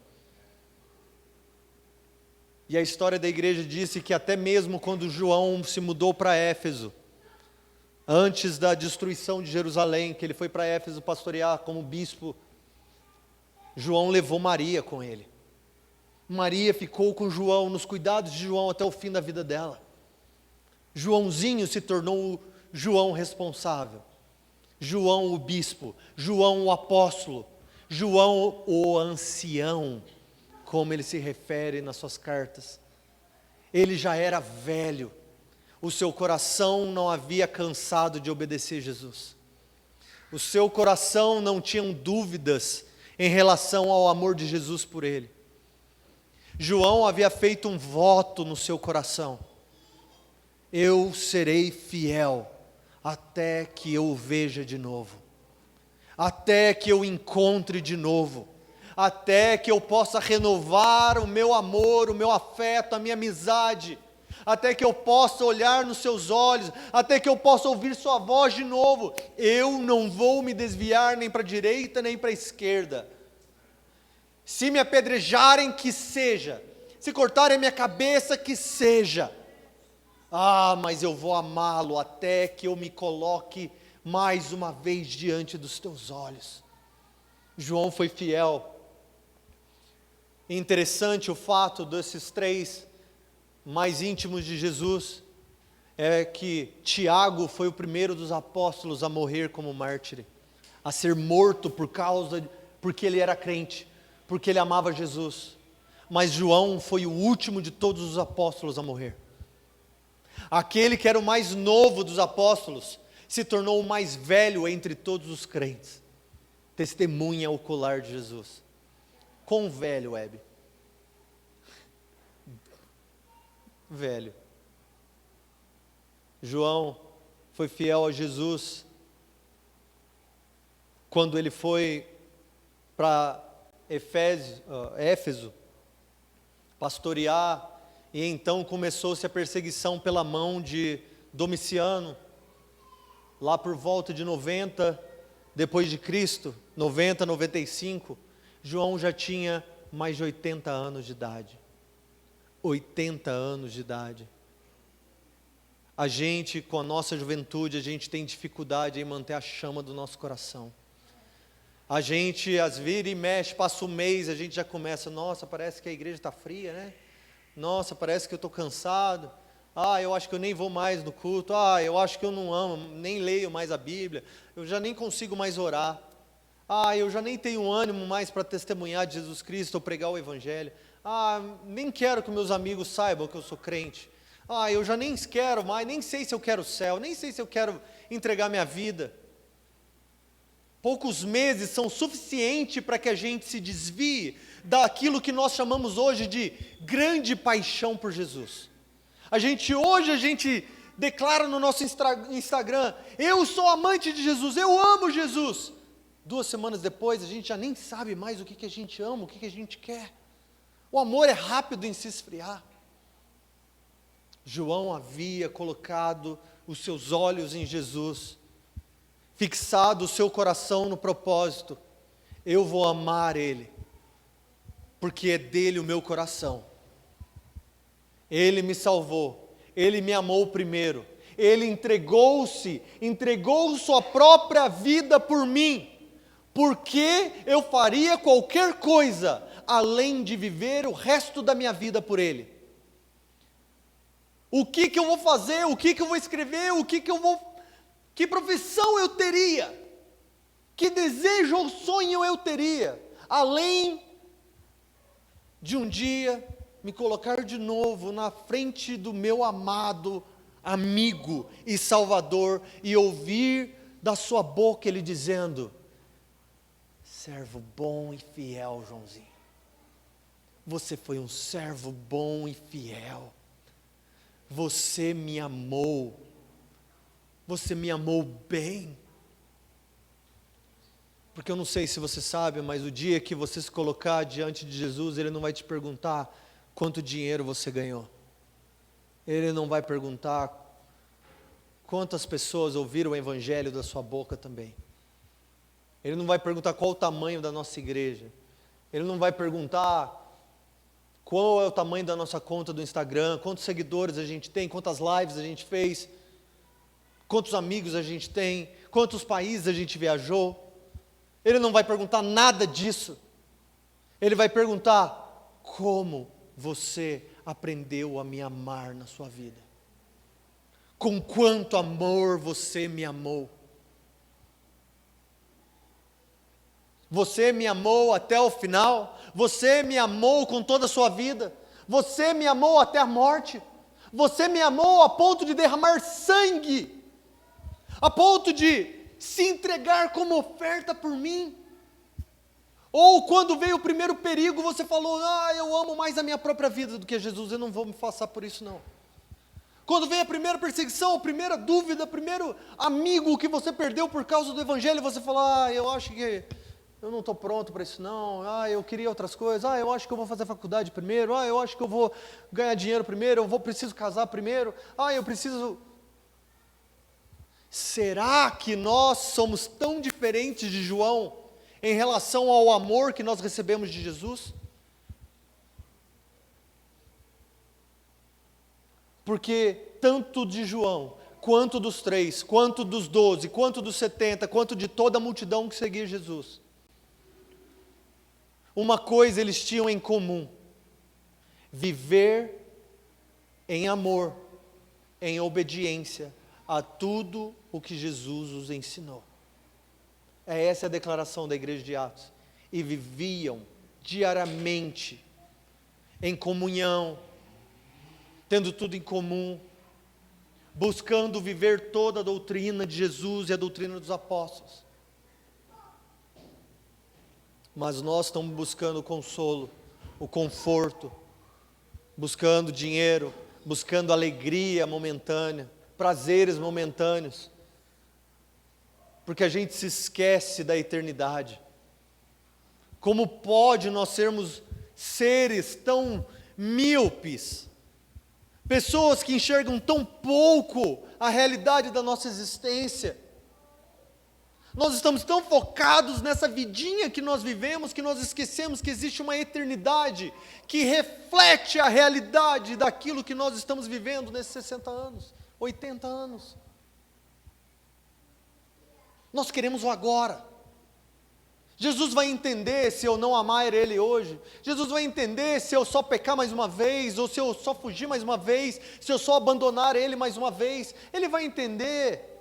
E a história da igreja disse que até mesmo quando João se mudou para Éfeso, antes da destruição de Jerusalém, que ele foi para Éfeso pastorear como bispo, João levou Maria com ele. Maria ficou com João, nos cuidados de João até o fim da vida dela. Joãozinho se tornou o João responsável, João o bispo, João o apóstolo, João o ancião, como ele se refere nas suas cartas. Ele já era velho, o seu coração não havia cansado de obedecer Jesus. O seu coração não tinha dúvidas em relação ao amor de Jesus por ele. João havia feito um voto no seu coração: eu serei fiel até que eu o veja de novo, até que eu o encontre de novo, até que eu possa renovar o meu amor, o meu afeto, a minha amizade, até que eu possa olhar nos seus olhos, até que eu possa ouvir sua voz de novo. Eu não vou me desviar nem para a direita nem para a esquerda. Se me apedrejarem, que seja. Se cortarem a minha cabeça, que seja. Mas eu vou amá-lo até que eu me coloque mais uma vez diante dos teus olhos. João foi fiel. Interessante o fato desses três mais íntimos de Jesus, é que Tiago foi o primeiro dos apóstolos a morrer como mártir, a ser morto porque ele era crente, porque ele amava Jesus. Mas João foi o último de todos os apóstolos a morrer. Aquele que era o mais novo dos apóstolos se tornou o mais velho entre todos os crentes. Testemunha ocular de Jesus. Quão velho, Web? Velho. João foi fiel a Jesus quando ele foi para Éfeso pastorear, e então começou-se a perseguição pela mão de Domiciano, lá por volta de 90 depois de Cristo, 90, 95, João já tinha mais de 80 anos de idade. 80 anos de idade. A gente, com a nossa juventude, a gente tem dificuldade em manter a chama do nosso coração. A gente, às vira e mexe, passa um mês, a gente já começa: nossa, parece que a igreja está fria, né? Nossa, parece que eu estou cansado. Eu acho que eu nem vou mais no culto. Eu acho que eu não amo, nem leio mais a Bíblia. Eu já nem consigo mais orar. Eu já nem tenho ânimo mais para testemunhar de Jesus Cristo ou pregar o Evangelho. Nem quero que meus amigos saibam que eu sou crente. Eu já nem quero mais, nem sei se eu quero o céu, nem sei se eu quero entregar minha vida. Poucos meses são suficiente para que a gente se desvie daquilo que nós chamamos hoje de grande paixão por Jesus. Hoje a gente declara no nosso Instagram: eu sou amante de Jesus, eu amo Jesus. 2 semanas depois a gente já nem sabe mais o que a gente ama, o que a gente quer. O amor é rápido em se esfriar. João havia colocado os seus olhos em Jesus, fixado o seu coração no propósito: eu vou amar Ele, porque é dele o meu coração. Ele me salvou, Ele me amou primeiro, Ele entregou sua própria vida por mim, porque eu faria qualquer coisa além de viver o resto da minha vida por Ele. O que eu vou fazer? O que eu vou escrever? Que profissão eu teria? Que desejo ou sonho eu teria? Além de um dia me colocar de novo na frente do meu amado amigo e Salvador e ouvir da sua boca Ele dizendo: servo bom e fiel, Joãozinho. Você foi um servo bom e fiel. Você me amou. Você me amou bem. Porque eu não sei se você sabe, mas o dia que você se colocar diante de Jesus, Ele não vai te perguntar quanto dinheiro você ganhou. Ele não vai perguntar quantas pessoas ouviram o evangelho da sua boca também. Ele não vai perguntar qual o tamanho da nossa igreja. Ele não vai perguntar qual é o tamanho da nossa conta do Instagram, quantos seguidores a gente tem, quantas lives a gente fez, quantos amigos a gente tem, quantos países a gente viajou. Ele não vai perguntar nada disso. Ele vai perguntar como você aprendeu a me amar na sua vida. Com quanto amor você me amou. Você me amou até o final. Você me amou com toda a sua vida. Você me amou até a morte. Você me amou a ponto de derramar sangue. A ponto de se entregar como oferta por mim. Ou quando veio o primeiro perigo, você falou, eu amo mais a minha própria vida do que Jesus, eu não vou me passar por isso não. Quando veio a primeira perseguição, a primeira dúvida, o primeiro amigo que você perdeu por causa do evangelho, você falou, eu acho que eu não estou pronto para isso não, eu queria outras coisas, eu acho que eu vou fazer faculdade primeiro, eu acho que eu vou ganhar dinheiro primeiro, preciso casar primeiro, eu preciso... Será que nós somos tão diferentes de João em relação ao amor que nós recebemos de Jesus? Porque tanto de João, quanto dos 3, quanto dos 12, quanto dos 70, quanto de toda a multidão que seguia Jesus, uma coisa eles tinham em comum: viver em amor, em obediência a tudo o que Jesus os ensinou. Essa é a declaração da igreja de Atos. E viviam diariamente em comunhão, tendo tudo em comum, buscando viver toda a doutrina de Jesus e a doutrina dos apóstolos. Mas nós estamos buscando o consolo, o conforto, buscando dinheiro, buscando alegria momentânea, prazeres momentâneos, porque a gente se esquece da eternidade. Como pode nós sermos seres tão míopes, pessoas que enxergam tão pouco a realidade da nossa existência? Nós estamos tão focados nessa vidinha que nós vivemos, que nós esquecemos que existe uma eternidade que reflete a realidade daquilo que nós estamos vivendo nesses 60 anos, 80 anos. Nós queremos o agora. Jesus vai entender se eu não amar Ele hoje. Jesus vai entender se eu só pecar mais uma vez, ou se eu só fugir mais uma vez, se eu só abandonar Ele mais uma vez. Ele vai entender.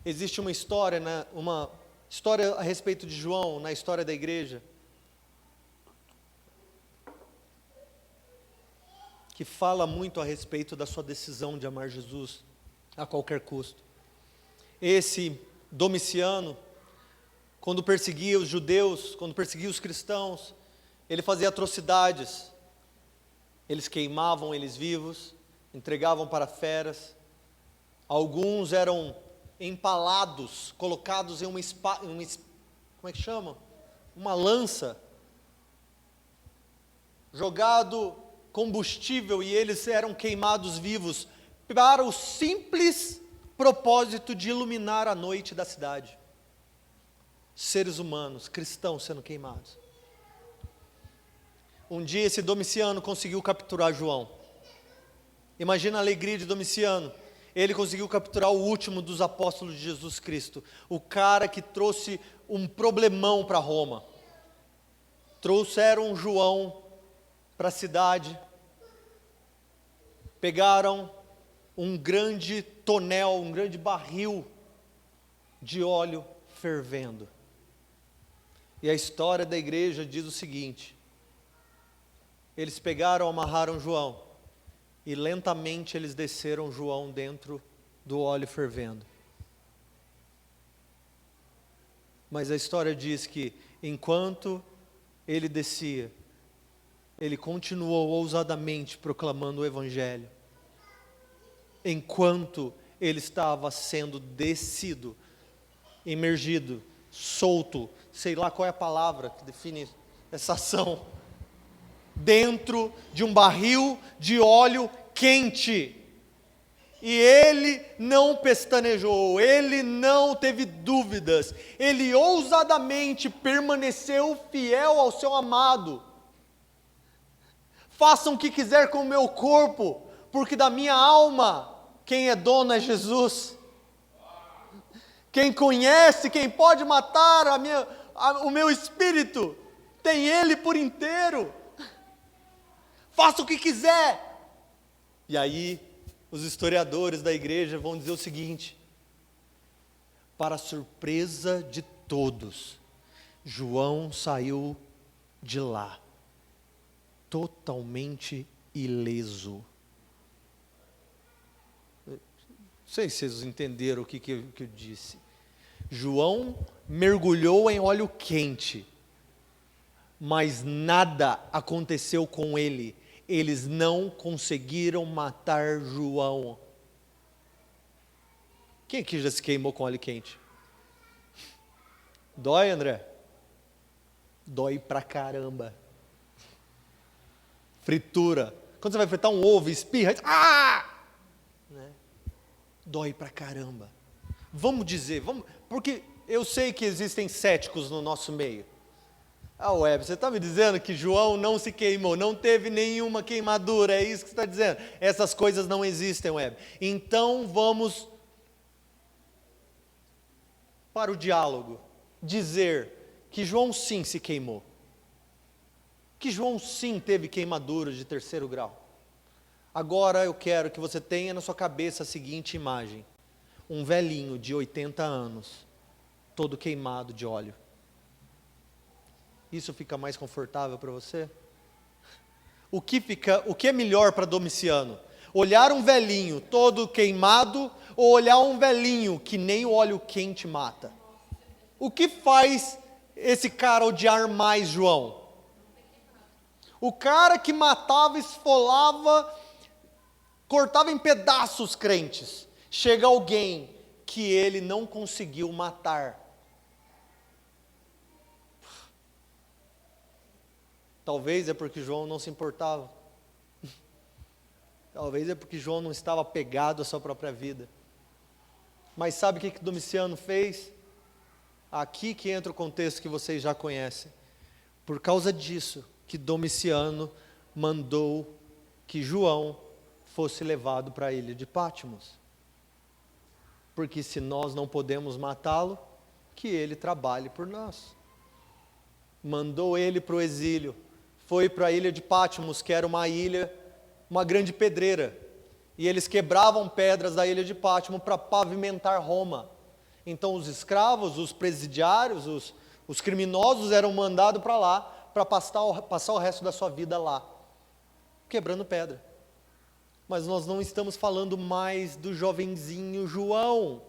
Existe uma história a respeito de João, na história da igreja, que fala muito a respeito da sua decisão de amar Jesus a qualquer custo. Esse Domiciano, quando perseguia os judeus, quando perseguia os cristãos, ele fazia atrocidades. Eles queimavam eles vivos, entregavam para feras. Alguns eram empalados, colocados em como é que chama? Uma lança, jogado combustível, e eles eram queimados vivos, para o simples propósito de iluminar a noite da cidade. Seres humanos, cristãos sendo queimados. Um dia esse Domiciano conseguiu capturar João. Imagina a alegria de Domiciano. Ele conseguiu capturar o último dos apóstolos de Jesus Cristo, o cara que trouxe um problemão para Roma. Trouxeram João para a cidade, pegaram um grande tonel, um grande barril de óleo fervendo. E a história da igreja diz o seguinte: eles pegaram, amarraram João, e lentamente eles desceram João dentro do óleo fervendo. Mas a história diz que enquanto ele descia, ele continuou ousadamente proclamando o Evangelho. Enquanto ele estava sendo descido, imergido, solto, sei lá qual é a palavra que define essa ação, dentro de um barril de óleo quente. E ele não pestanejou, ele não teve dúvidas, ele ousadamente permaneceu fiel ao seu amado. Façam o que quiser com o meu corpo, porque da minha alma, quem é dono é Jesus. Quem conhece, quem pode matar o meu espírito, tem Ele por inteiro. Faça o que quiser. E aí, os historiadores da igreja vão dizer o seguinte: para surpresa de todos, João saiu de lá totalmente ileso. Não sei se vocês entenderam o que eu disse. João mergulhou em óleo quente, mas nada aconteceu com ele. Eles não conseguiram matar João. Quem aqui já se queimou com óleo quente? Dói, André? Dói pra caramba. Fritura. Quando você vai fritar um ovo, espirra, né? Dói pra caramba. Vamos dizer, porque eu sei que existem céticos no nosso meio. Web, você está me dizendo que João não se queimou, não teve nenhuma queimadura, é isso que você está dizendo? Essas coisas não existem, Web. Então vamos para o diálogo, dizer que João sim se queimou. Que João sim teve queimaduras de 3º grau. Agora eu quero que você tenha na sua cabeça a seguinte imagem: um velhinho de 80 anos, todo queimado de óleo. Isso fica mais confortável para você? O que é melhor para Domiciano? Olhar um velhinho todo queimado ou olhar um velhinho que nem o óleo quente mata? O que faz esse cara odiar mais João? O cara que matava, esfolava, cortava em pedaços os crentes. Chega alguém que ele não conseguiu matar. Talvez é porque João não se importava. Talvez é porque João não estava apegado à sua própria vida. Mas sabe o que Domiciano fez? Aqui que entra o contexto que vocês já conhecem. Por causa disso que Domiciano mandou que João fosse levado para a ilha de Patmos. Porque se nós não podemos matá-lo, que ele trabalhe por nós. Mandou ele para o exílio. Foi para a ilha de Patmos, que era uma ilha, uma grande pedreira. E eles quebravam pedras da ilha de Patmos para pavimentar Roma. Então os escravos, os presidiários, os criminosos eram mandados para lá, para passar o resto da sua vida lá, quebrando pedra. Mas nós não estamos falando mais do jovenzinho João.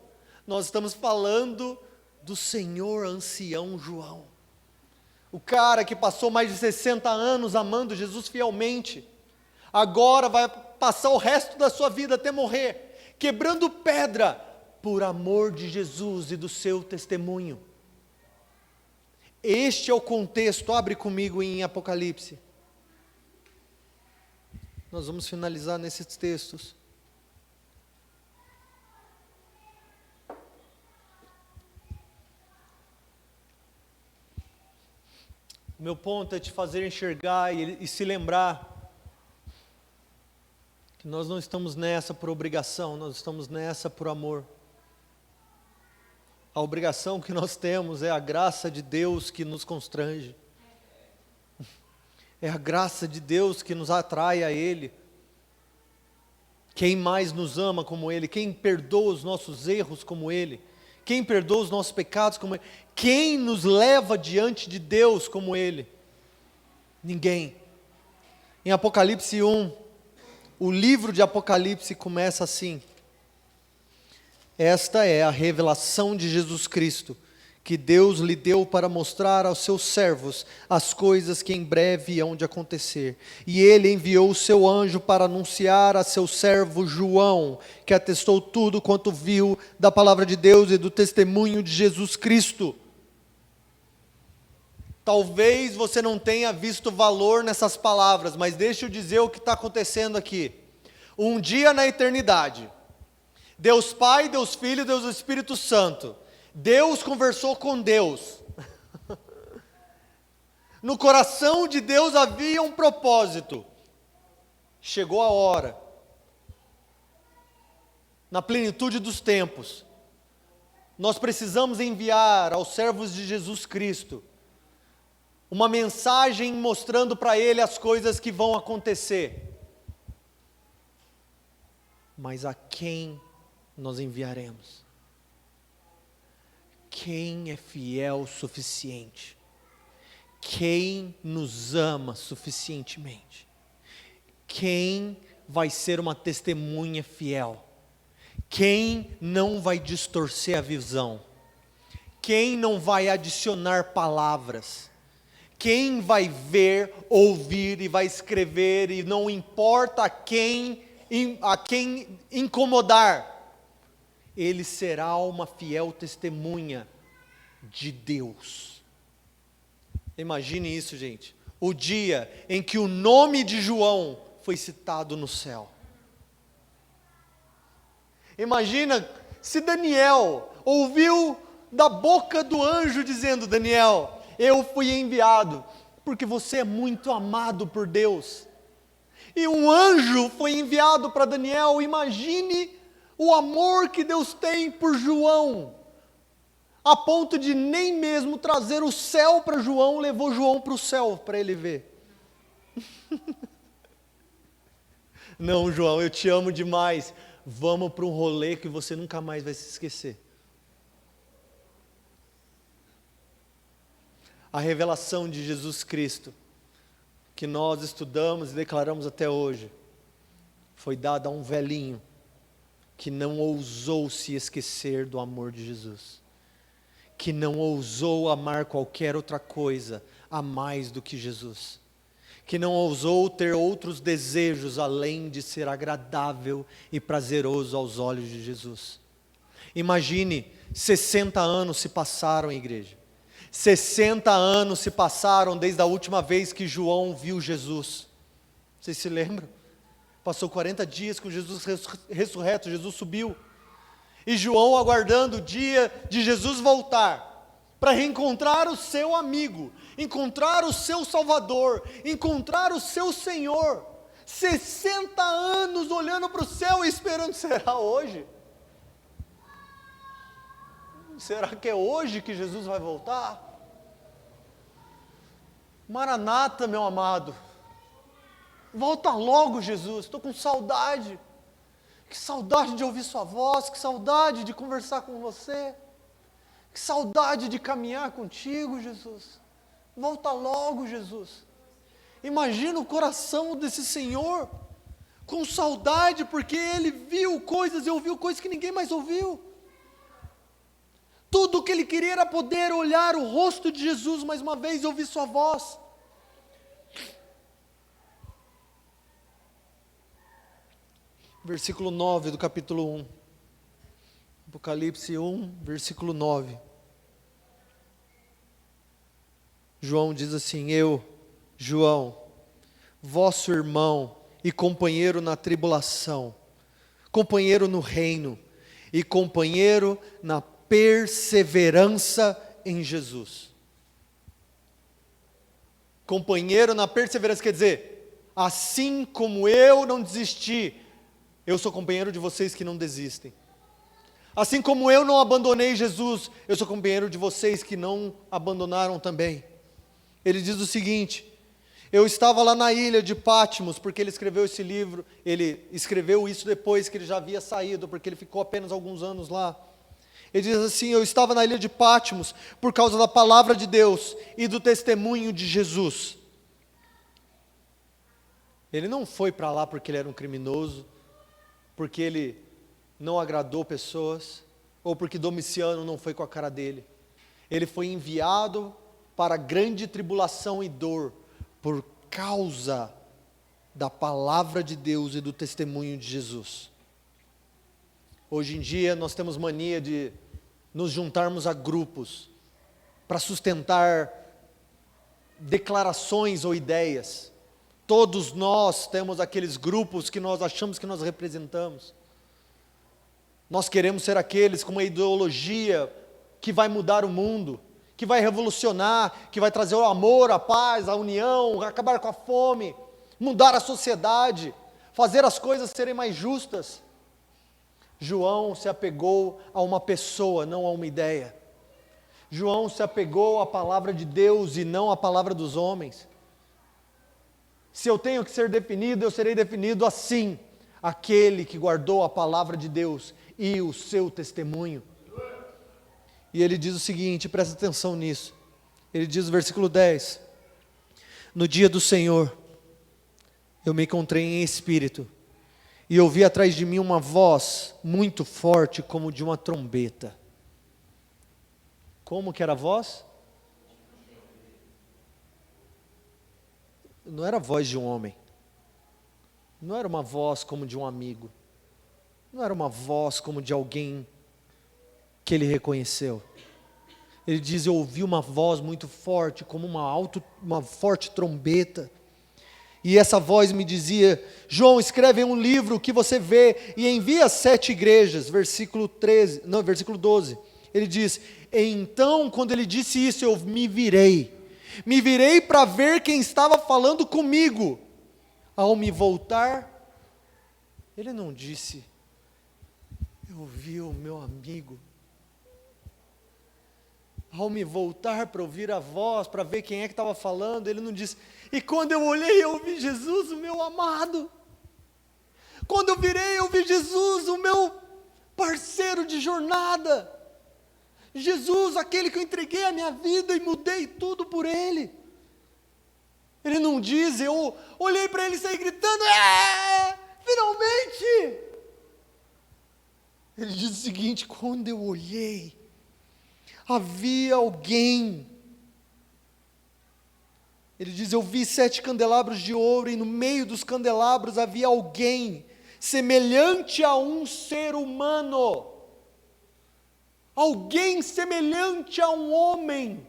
Nós estamos falando do senhor ancião João. O cara que passou mais de 60 anos amando Jesus fielmente, agora vai passar o resto da sua vida até morrer, quebrando pedra, por amor de Jesus e do seu testemunho. Este é o contexto, abre comigo em Apocalipse. Nós vamos finalizar nesses textos. O meu ponto é te fazer enxergar e se lembrar que nós não estamos nessa por obrigação, nós estamos nessa por amor. A obrigação que nós temos é a graça de Deus que nos constrange. É a graça de Deus que nos atrai a Ele. Quem mais nos ama como Ele? Quem perdoa os nossos erros como Ele? Quem perdoa os nossos pecados como Ele? Quem nos leva diante de Deus como Ele? Ninguém. Em Apocalipse 1, o livro de Apocalipse começa assim: esta é a revelação de Jesus Cristo, que Deus lhe deu para mostrar aos seus servos as coisas que em breve hão de acontecer. E ele enviou o seu anjo para anunciar a seu servo João, que atestou tudo quanto viu da palavra de Deus e do testemunho de Jesus Cristo. Talvez você não tenha visto valor nessas palavras, mas deixa eu dizer o que está acontecendo aqui. Um dia na eternidade, Deus Pai, Deus Filho, Deus Espírito Santo, Deus conversou com Deus. No coração de Deus havia um propósito. Chegou a hora, na plenitude dos tempos, nós precisamos enviar aos servos de Jesus Cristo uma mensagem mostrando para ele as coisas que vão acontecer. Mas a quem nós enviaremos? Quem é fiel o suficiente? Quem nos ama suficientemente? Quem vai ser uma testemunha fiel? Quem não vai distorcer a visão? Quem não vai adicionar palavras? Quem vai ver, ouvir e vai escrever, e não importa a quem incomodar, ele será uma fiel testemunha de Deus. Imagine isso, gente. O dia em que o nome de João foi citado no céu. Imagina se Daniel ouviu da boca do anjo dizendo: Daniel, eu fui enviado porque você é muito amado por Deus. E um anjo foi enviado para Daniel. Imagine o amor que Deus tem por João, a ponto de nem mesmo trazer o céu para João, levou João para o céu para ele ver. Não, João, eu te amo demais, vamos para um rolê que você nunca mais vai se esquecer. A revelação de Jesus Cristo, que nós estudamos e declaramos até hoje, foi dada a um velhinho, que não ousou se esquecer do amor de Jesus, que não ousou amar qualquer outra coisa a mais do que Jesus, que não ousou ter outros desejos além de ser agradável e prazeroso aos olhos de Jesus. Imagine, 60 anos se passaram, igreja, 60 anos se passaram desde a última vez que João viu Jesus. Vocês se lembram? Passou 40 dias com Jesus ressurreto, Jesus subiu. E João aguardando o dia de Jesus voltar, para reencontrar o seu amigo, encontrar o seu Salvador, encontrar o seu Senhor. 60 anos olhando para o céu e esperando: será hoje? Será que é hoje que Jesus vai voltar? Maranata, meu amado. Volta logo, Jesus, estou com saudade. Que saudade de ouvir sua voz, que saudade de conversar com você, que saudade de caminhar contigo, Jesus. Volta logo, Jesus. Imagina o coração desse Senhor, com saudade, porque ele viu coisas e ouviu coisas que ninguém mais ouviu. Tudo o que ele queria era poder olhar o rosto de Jesus mais uma vez e ouvir sua voz. Versículo 9 do capítulo 1. Apocalipse 1, versículo 9. João diz assim: eu, João, vosso irmão e companheiro na tribulação, companheiro no reino e companheiro na perseverança em Jesus. Companheiro na perseverança quer dizer, assim como eu não desisti, eu sou companheiro de vocês que não desistem. Assim como eu não abandonei Jesus, eu sou companheiro de vocês que não abandonaram também. Ele diz o seguinte: eu estava lá na ilha de Patmos, porque ele escreveu esse livro, ele escreveu isso depois que ele já havia saído, porque ele ficou apenas alguns anos lá. Ele diz assim: eu estava na ilha de Patmos por causa da palavra de Deus e do testemunho de Jesus. Ele não foi para lá porque ele era um criminoso, porque ele não agradou pessoas, ou porque Domiciano não foi com a cara dele. Ele foi enviado para grande tribulação e dor, por causa da palavra de Deus e do testemunho de Jesus. Hoje em dia nós temos mania de nos juntarmos a grupos para sustentar declarações ou ideias. Todos nós temos aqueles grupos que nós achamos que nós representamos. Nós queremos ser aqueles com uma ideologia que vai mudar o mundo, que vai revolucionar, que vai trazer o amor, a paz, a união, acabar com a fome, mudar a sociedade, fazer as coisas serem mais justas. João se apegou a uma pessoa, não a uma ideia. João se apegou à palavra de Deus e não à palavra dos homens. Se eu tenho que ser definido, eu serei definido assim: aquele que guardou a palavra de Deus e o seu testemunho. E ele diz o seguinte, presta atenção nisso. Ele diz no versículo 10: no dia do Senhor, eu me encontrei em espírito, e ouvi atrás de mim uma voz muito forte, como de uma trombeta. Como que era a voz? Não era a voz de um homem, não era uma voz como de um amigo, não era uma voz como de alguém que ele reconheceu. Ele diz: eu ouvi uma voz muito forte, como uma forte trombeta, e essa voz me dizia: João, escreve um livro que você vê e envia às 7 igrejas, versículo 12, ele diz: então quando ele disse isso, eu me virei para ver quem estava falando comigo. Ao me voltar, ele não disse: eu vi o meu amigo. Ao me voltar para ouvir a voz, para ver quem é que estava falando, ele não disse: e quando eu olhei, eu vi Jesus, o meu amado. Quando eu virei, eu vi Jesus, o meu parceiro de jornada. Jesus, aquele que eu entreguei a minha vida e mudei tudo por Ele. Ele não diz: eu olhei para Ele e saí gritando: finalmente! Ele diz o seguinte: quando eu olhei, havia alguém. Ele diz: eu vi 7 candelabros de ouro, e no meio dos candelabros havia alguém, semelhante a um ser humano. Alguém semelhante a um homem.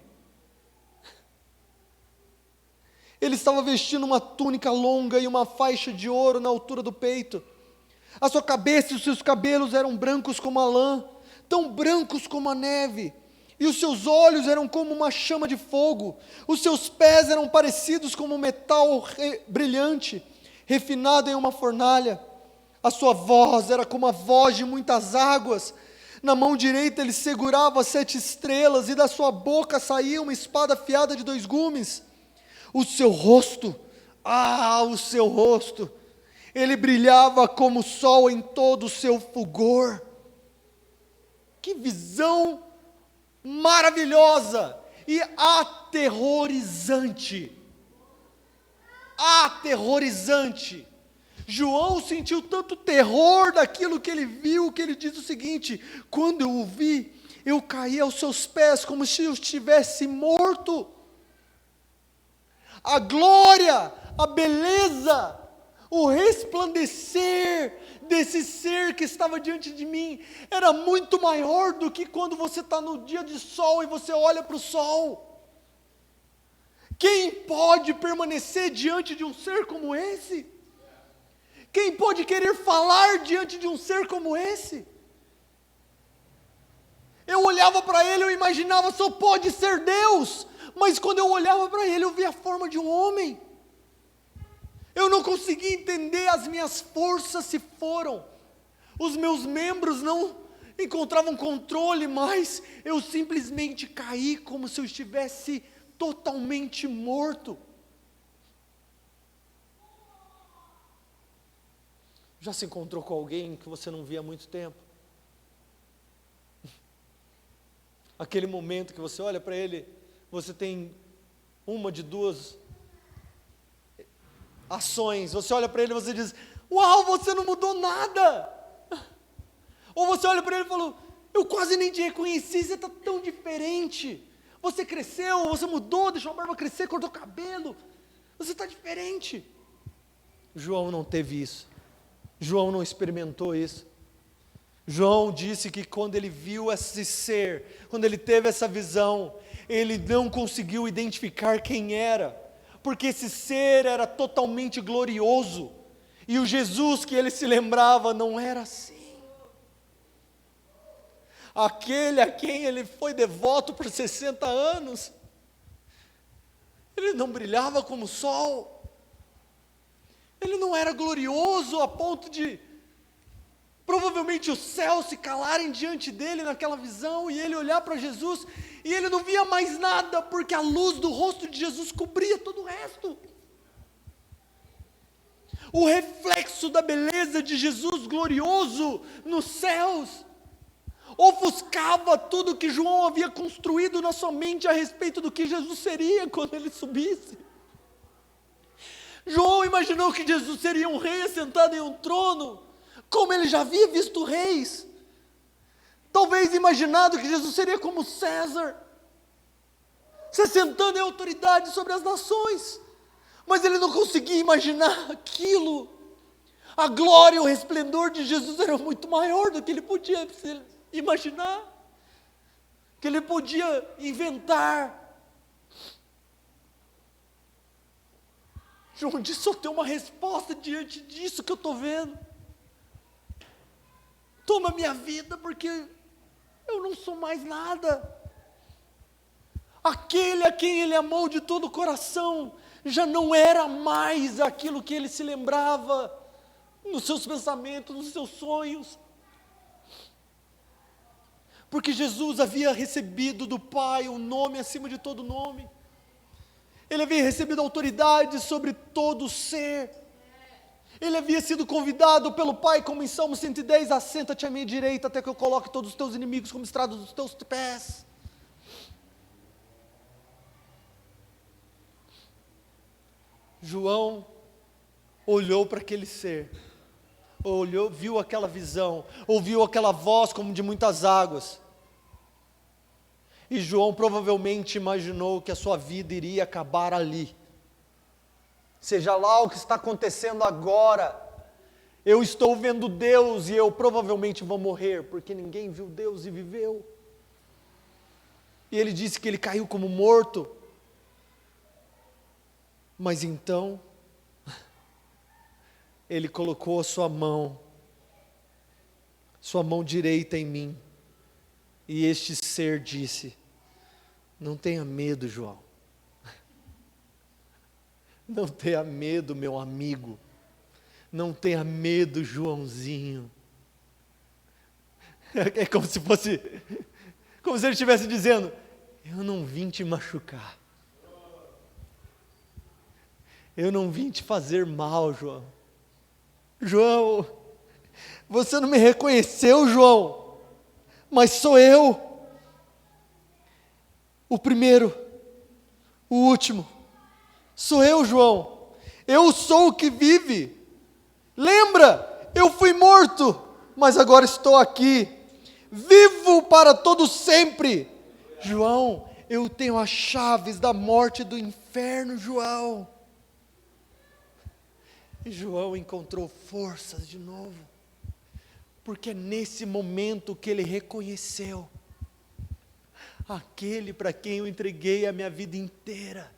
Ele estava vestindo uma túnica longa e uma faixa de ouro na altura do peito. A sua cabeça e os seus cabelos eram brancos como a lã, tão brancos como a neve. E os seus olhos eram como uma chama de fogo. Os seus pés eram parecidos como metal brilhante, refinado em uma fornalha. A sua voz era como a voz de muitas águas. Na mão direita ele segurava 7 estrelas, e da sua boca saía uma espada afiada de 2 gumes. O seu rosto, ele brilhava como o sol em todo o seu fulgor. Que visão maravilhosa e aterrorizante. Aterrorizante. João sentiu tanto terror daquilo que ele viu, que ele diz o seguinte: quando eu o vi, eu caí aos seus pés como se eu estivesse morto. A glória, a beleza, o resplandecer desse ser que estava diante de mim era muito maior do que quando você está no dia de sol e você olha para o sol. Quem pode permanecer diante de um ser como esse? Quem pode querer falar diante de um ser como esse? Eu olhava para ele, eu imaginava: só pode ser Deus. Mas quando eu olhava para ele, eu via a forma de um homem. Eu não conseguia entender, as minhas forças se foram. Os meus membros não encontravam controle mais. Eu simplesmente caí como se eu estivesse totalmente morto. Já se encontrou com alguém que você não via há muito tempo? Aquele momento que você olha para ele, você tem uma de 2 ações. Você olha para ele e você diz: uau, você não mudou nada. Ou você olha para ele e fala: Eu quase nem te reconheci, você está tão diferente. Você cresceu, você mudou, deixou a barba crescer, cortou o cabelo. Você está diferente. João não teve isso. João não experimentou isso. João disse que quando ele viu esse ser, quando ele teve essa visão, ele não conseguiu identificar quem era, porque esse ser era totalmente glorioso, e o Jesus que ele se lembrava não era assim. Aquele a quem ele foi devoto por 60 anos, ele não brilhava como o sol, ele não era glorioso a ponto de provavelmente os céus se calarem diante dele naquela visão, e ele olhar para Jesus, e ele não via mais nada, porque a luz do rosto de Jesus cobria todo o resto. O reflexo da beleza de Jesus glorioso nos céus ofuscava tudo que João havia construído na sua mente a respeito do que Jesus seria quando ele subisse. João imaginou que Jesus seria um rei assentado em um trono, como ele já havia visto reis. Talvez imaginado que Jesus seria como César, se sentando em autoridade sobre as nações, mas ele não conseguia imaginar aquilo. A glória e o resplendor de Jesus eram muito maior do que ele podia imaginar, que ele podia inventar. João disse: só tem uma resposta diante disso que eu estou vendo. Toma minha vida, porque eu não sou mais nada. Aquele a quem ele amou de todo o coração já não era mais aquilo que ele se lembrava nos seus pensamentos, nos seus sonhos. Porque Jesus havia recebido do Pai um nome acima de todo nome. Ele havia recebido autoridade sobre todo ser. Ele havia sido convidado pelo Pai, como em Salmo 110, assenta-te à minha direita, até que eu coloque todos os teus inimigos como estrado dos teus pés. João olhou para aquele ser, olhou, viu aquela visão, ouviu aquela voz como de muitas águas, e João provavelmente imaginou que a sua vida iria acabar ali. Seja lá o que está acontecendo agora, eu estou vendo Deus e eu provavelmente vou morrer, porque ninguém viu Deus e viveu. E ele disse que ele caiu como morto. Mas então, ele colocou a sua mão direita em mim, e este ser disse: não tenha medo, João. Não tenha medo, meu amigo. Não tenha medo, Joãozinho. É como se ele estivesse dizendo: eu não vim te machucar. Eu não vim te fazer mal, João. João, você não me reconheceu, João, mas sou eu. O primeiro, o último. Sou eu, João. Eu sou o que vive. Lembra, eu fui morto, mas agora estou aqui, vivo para todo sempre. João, eu tenho as chaves da morte e do inferno, João. E João encontrou forças de novo, porque é nesse momento que ele reconheceu: aquele para quem eu entreguei a minha vida inteira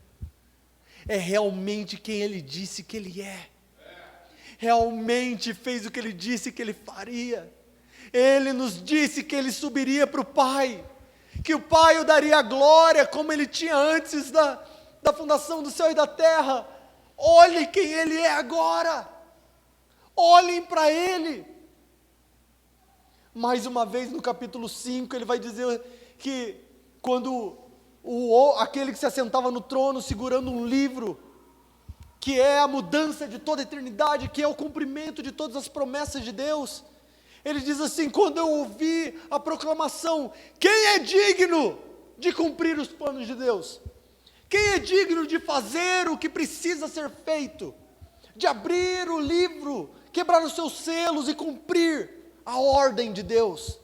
é realmente quem ele disse que ele é. Realmente fez o que ele disse que ele faria. Ele nos disse que ele subiria para o Pai, que o Pai o daria a glória como ele tinha antes da fundação do céu e da terra. Olhe quem ele é agora. Olhem para ele. Mais uma vez no capítulo 5, ele vai dizer que quando aquele que se assentava no trono segurando um livro, que é a mudança de toda a eternidade, que é o cumprimento de todas as promessas de Deus, ele diz assim: quando eu ouvi a proclamação, quem é digno de cumprir os planos de Deus? Quem é digno de fazer o que precisa ser feito? De abrir o livro, quebrar os seus selos e cumprir a ordem de Deus?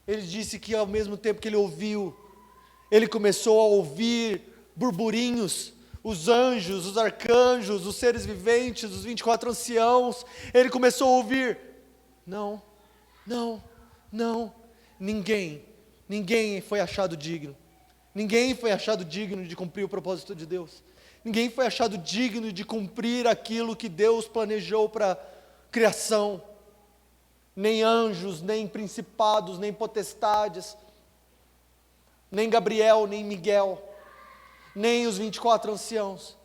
Ele disse que ao mesmo tempo que ele ouviu, ele começou a ouvir burburinhos, os anjos, os arcanjos, os seres viventes, os 24 anciãos. Ele começou a ouvir: não, não, não, ninguém foi achado digno. Ninguém foi achado digno de cumprir o propósito de Deus. Ninguém foi achado digno de cumprir aquilo que Deus planejou para a criação. Nem anjos, nem principados, nem potestades, nem Gabriel, nem Miguel, nem os 24 anciãos,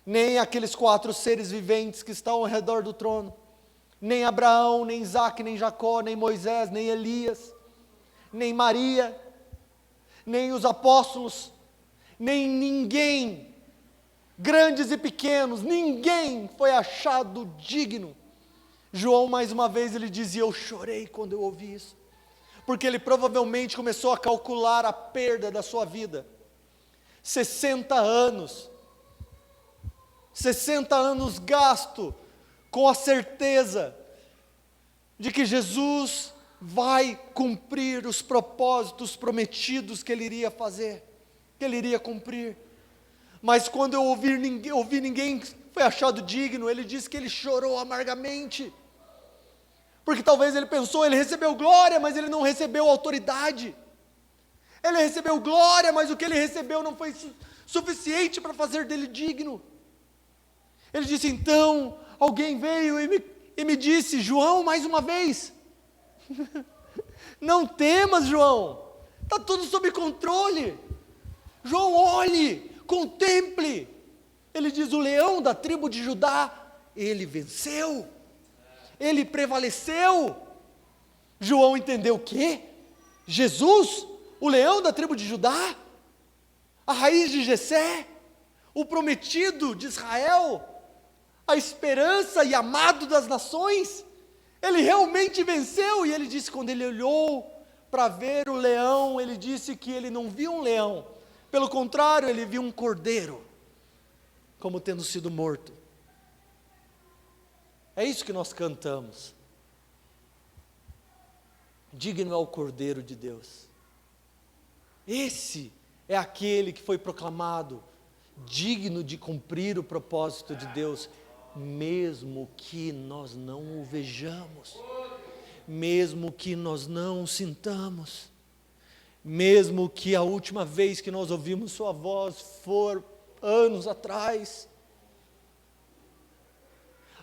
nem aqueles 4 seres viventes que estão ao redor do trono, nem Abraão, nem Isaac, nem Jacó, nem Moisés, nem Elias, nem Maria, nem os apóstolos, nem ninguém, grandes e pequenos, ninguém foi achado digno. João, mais uma vez, ele dizia: eu chorei quando eu ouvi isso, porque ele provavelmente começou a calcular a perda da sua vida. 60 anos gasto com a certeza de que Jesus vai cumprir os propósitos prometidos que ele iria fazer, que ele iria cumprir. Mas quando eu ouvi ninguém foi achado digno, ele disse que ele chorou amargamente, porque talvez ele pensou: ele recebeu glória, mas ele não recebeu autoridade. Ele recebeu glória, mas o que ele recebeu não foi suficiente para fazer dele digno. Ele disse: então, alguém veio e me disse: João, mais uma vez, não temas, João, está tudo sob controle. João, olhe, contemple. Ele diz: o leão da tribo de Judá, ele venceu, ele prevaleceu. João entendeu o quê? Jesus, o leão da tribo de Judá, a raiz de Jessé, o prometido de Israel, a esperança e amado das nações, ele realmente venceu. E ele disse, quando ele olhou para ver o leão, ele disse que ele não viu um leão, pelo contrário, ele viu um cordeiro, como tendo sido morto. É isso que nós cantamos. Digno é o Cordeiro de Deus. Esse é aquele que foi proclamado digno de cumprir o propósito de Deus, mesmo que nós não o vejamos, mesmo que nós não o sintamos, mesmo que a última vez que nós ouvimos sua voz for anos atrás.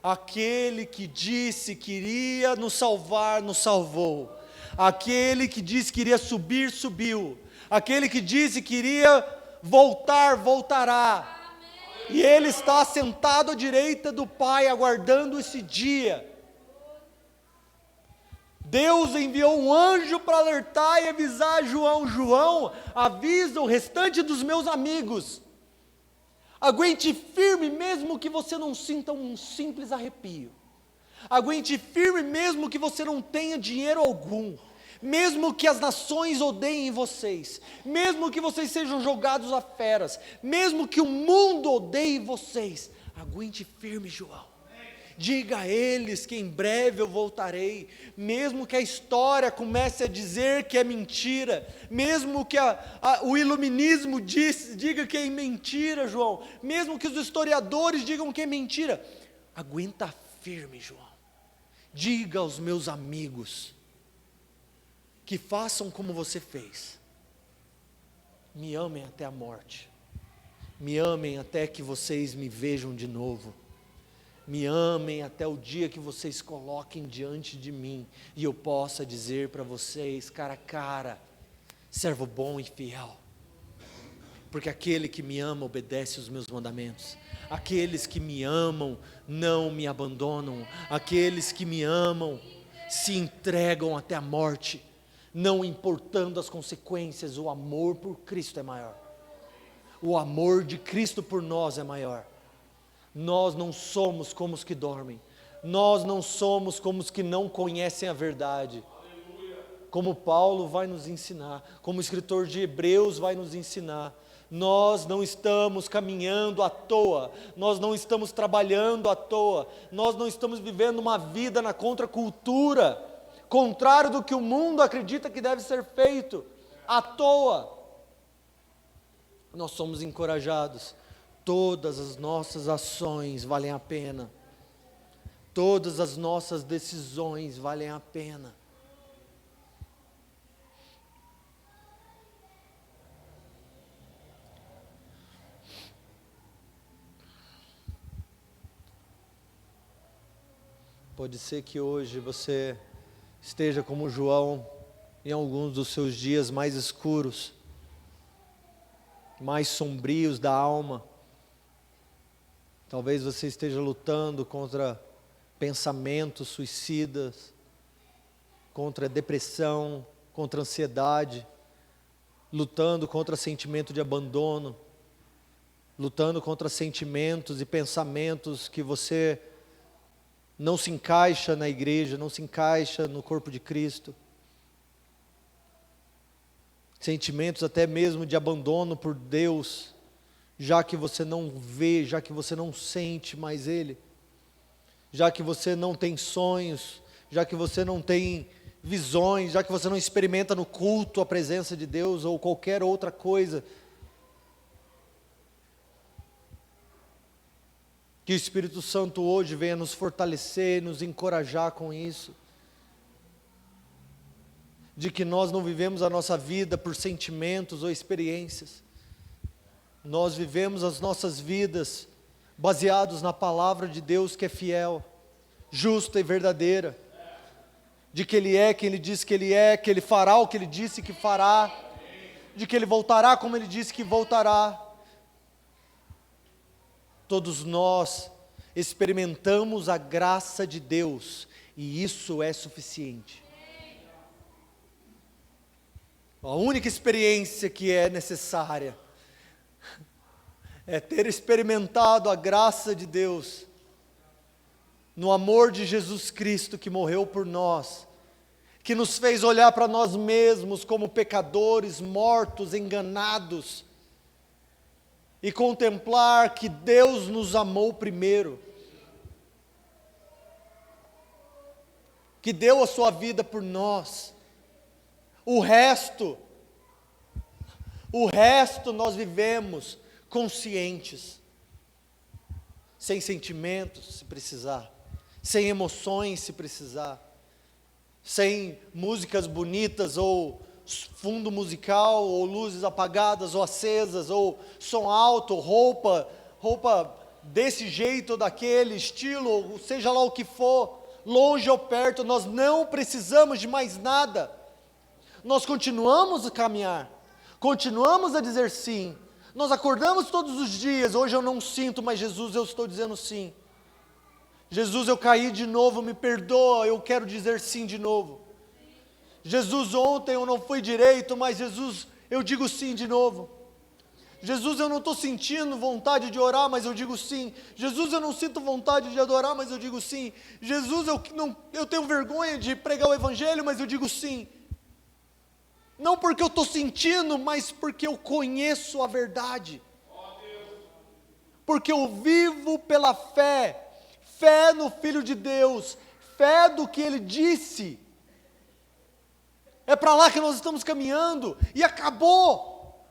Aquele que disse que iria nos salvar, nos salvou. Aquele que disse que iria subir, subiu. Aquele que disse que iria voltar, voltará. E Ele está sentado à direita do Pai, aguardando esse dia. Deus enviou um anjo para alertar e avisar João: João, avisa o restante dos meus amigos. Aguente firme mesmo que você não sinta um simples arrepio. Aguente firme mesmo que você não tenha dinheiro algum. Mesmo que as nações odeiem vocês. Mesmo que vocês sejam jogados a feras. Mesmo que o mundo odeie vocês. Aguente firme, João. Diga a eles que em breve eu voltarei, mesmo que a história comece a dizer que é mentira, mesmo que o iluminismo diga que é mentira, João, mesmo que os historiadores digam que é mentira, aguenta firme, João. Diga aos meus amigos que façam como você fez, me amem até a morte, me amem até que vocês me vejam de novo. Me amem até o dia que vocês coloquem diante de mim e eu possa dizer para vocês, cara a cara, servo bom e fiel. Porque aquele que me ama obedece os meus mandamentos. Aqueles que me amam não me abandonam. Aqueles que me amam se entregam até a morte, não importando as consequências. O amor por Cristo é maior. O amor de Cristo por nós é maior. Nós não somos como os que dormem, nós não somos como os que não conhecem a verdade, como Paulo vai nos ensinar, como o escritor de Hebreus vai nos ensinar. Nós não estamos caminhando à toa, nós não estamos trabalhando à toa, nós não estamos vivendo uma vida na contracultura, contrário do que o mundo acredita que deve ser feito, à toa. Nós somos encorajados. Todas as nossas ações valem a pena. Todas as nossas decisões valem a pena. Pode ser que hoje você esteja como João em alguns dos seus dias mais escuros, mais sombrios da alma. Talvez você esteja lutando contra pensamentos suicidas, contra depressão, contra ansiedade, lutando contra sentimento de abandono, lutando contra sentimentos e pensamentos que você não se encaixa na igreja, não se encaixa no corpo de Cristo. Sentimentos até mesmo de abandono por Deus, já que você não vê, já que você não sente mais Ele, já que você não tem sonhos, já que você não tem visões, já que você não experimenta no culto a presença de Deus ou qualquer outra coisa. Que o Espírito Santo hoje venha nos fortalecer, nos encorajar com isso. De que nós não vivemos a nossa vida por sentimentos ou experiências. Nós vivemos as nossas vidas baseados na palavra de Deus que é fiel, justa e verdadeira. De que Ele é quem Ele diz que Ele é, que Ele fará o que Ele disse que fará. De que Ele voltará como Ele disse que voltará. Todos nós experimentamos a graça de Deus e isso é suficiente. A única experiência que é necessária é ter experimentado a graça de Deus no amor de Jesus Cristo que morreu por nós, que nos fez olhar para nós mesmos como pecadores, mortos, enganados, e contemplar que Deus nos amou primeiro, que deu a sua vida por nós. O resto nós vivemos conscientes, sem sentimentos se precisar, sem emoções se precisar, sem músicas bonitas ou fundo musical, ou luzes apagadas ou acesas, ou som alto, roupa desse jeito ou daquele estilo, ou seja lá o que for, longe ou perto, nós não precisamos de mais nada. Nós continuamos a caminhar, continuamos a dizer sim. Nós acordamos todos os dias, hoje eu não sinto, mas Jesus, eu estou dizendo sim. Jesus, eu caí de novo, me perdoa, eu quero dizer sim de novo. Jesus, ontem eu não fui direito, mas Jesus, eu digo sim de novo. Jesus, eu não estou sentindo vontade de orar, mas eu digo sim. Jesus, eu não sinto vontade de adorar, mas eu digo sim. Jesus, eu tenho vergonha de pregar o Evangelho, mas eu digo sim. Não porque eu estou sentindo, mas porque eu conheço a verdade. Porque eu vivo pela fé. Fé no Filho de Deus. Fé do que Ele disse. É para lá que nós estamos caminhando, e acabou.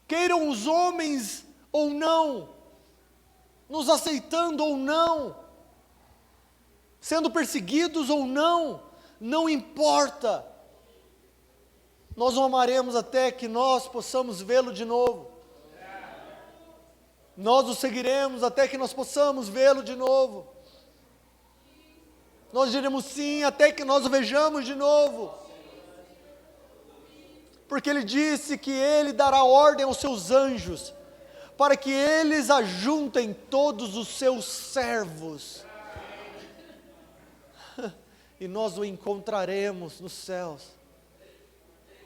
Queiram os homens ou não, nos aceitando ou não, sendo perseguidos ou não, não importa. Nós o amaremos até que nós possamos vê-lo de novo. Nós o seguiremos até que nós possamos vê-lo de novo. Nós diremos sim até que nós o vejamos de novo. Porque Ele disse que Ele dará ordem aos seus anjos, para que eles ajuntem todos os seus servos. E nós o encontraremos nos céus,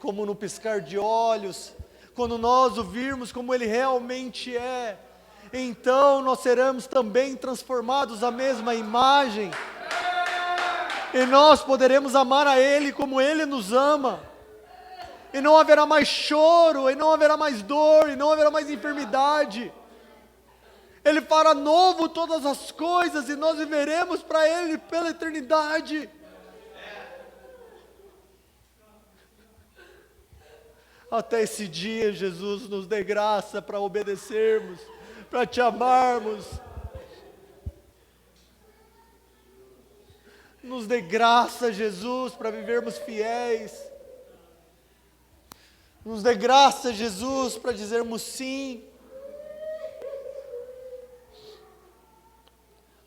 como no piscar de olhos, quando nós o virmos como Ele realmente é. Então nós seremos também transformados à mesma imagem. E nós poderemos amar a Ele como Ele nos ama. E não haverá mais choro, e não haverá mais dor, e não haverá mais enfermidade. Ele fará novo todas as coisas, e nós viveremos para Ele pela eternidade. Até esse dia, Jesus, nos dê graça para obedecermos, para te amarmos. Nos dê graça, Jesus, para vivermos fiéis. Nos dê graça, Jesus, para dizermos sim.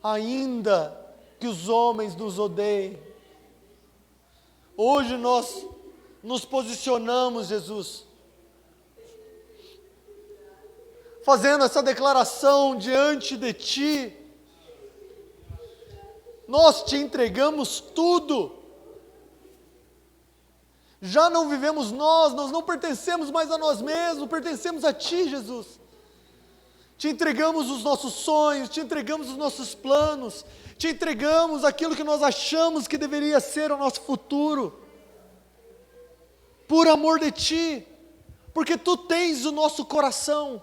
Ainda que os homens nos odeiem. Hoje nós nos posicionamos, Jesus, fazendo essa declaração diante de Ti. Nós Te entregamos tudo. Já não vivemos nós não pertencemos mais a nós mesmos, pertencemos a Ti, Jesus. Te entregamos os nossos sonhos, Te entregamos os nossos planos, Te entregamos aquilo que nós achamos que deveria ser o nosso futuro. Por amor de Ti, porque Tu tens o nosso coração.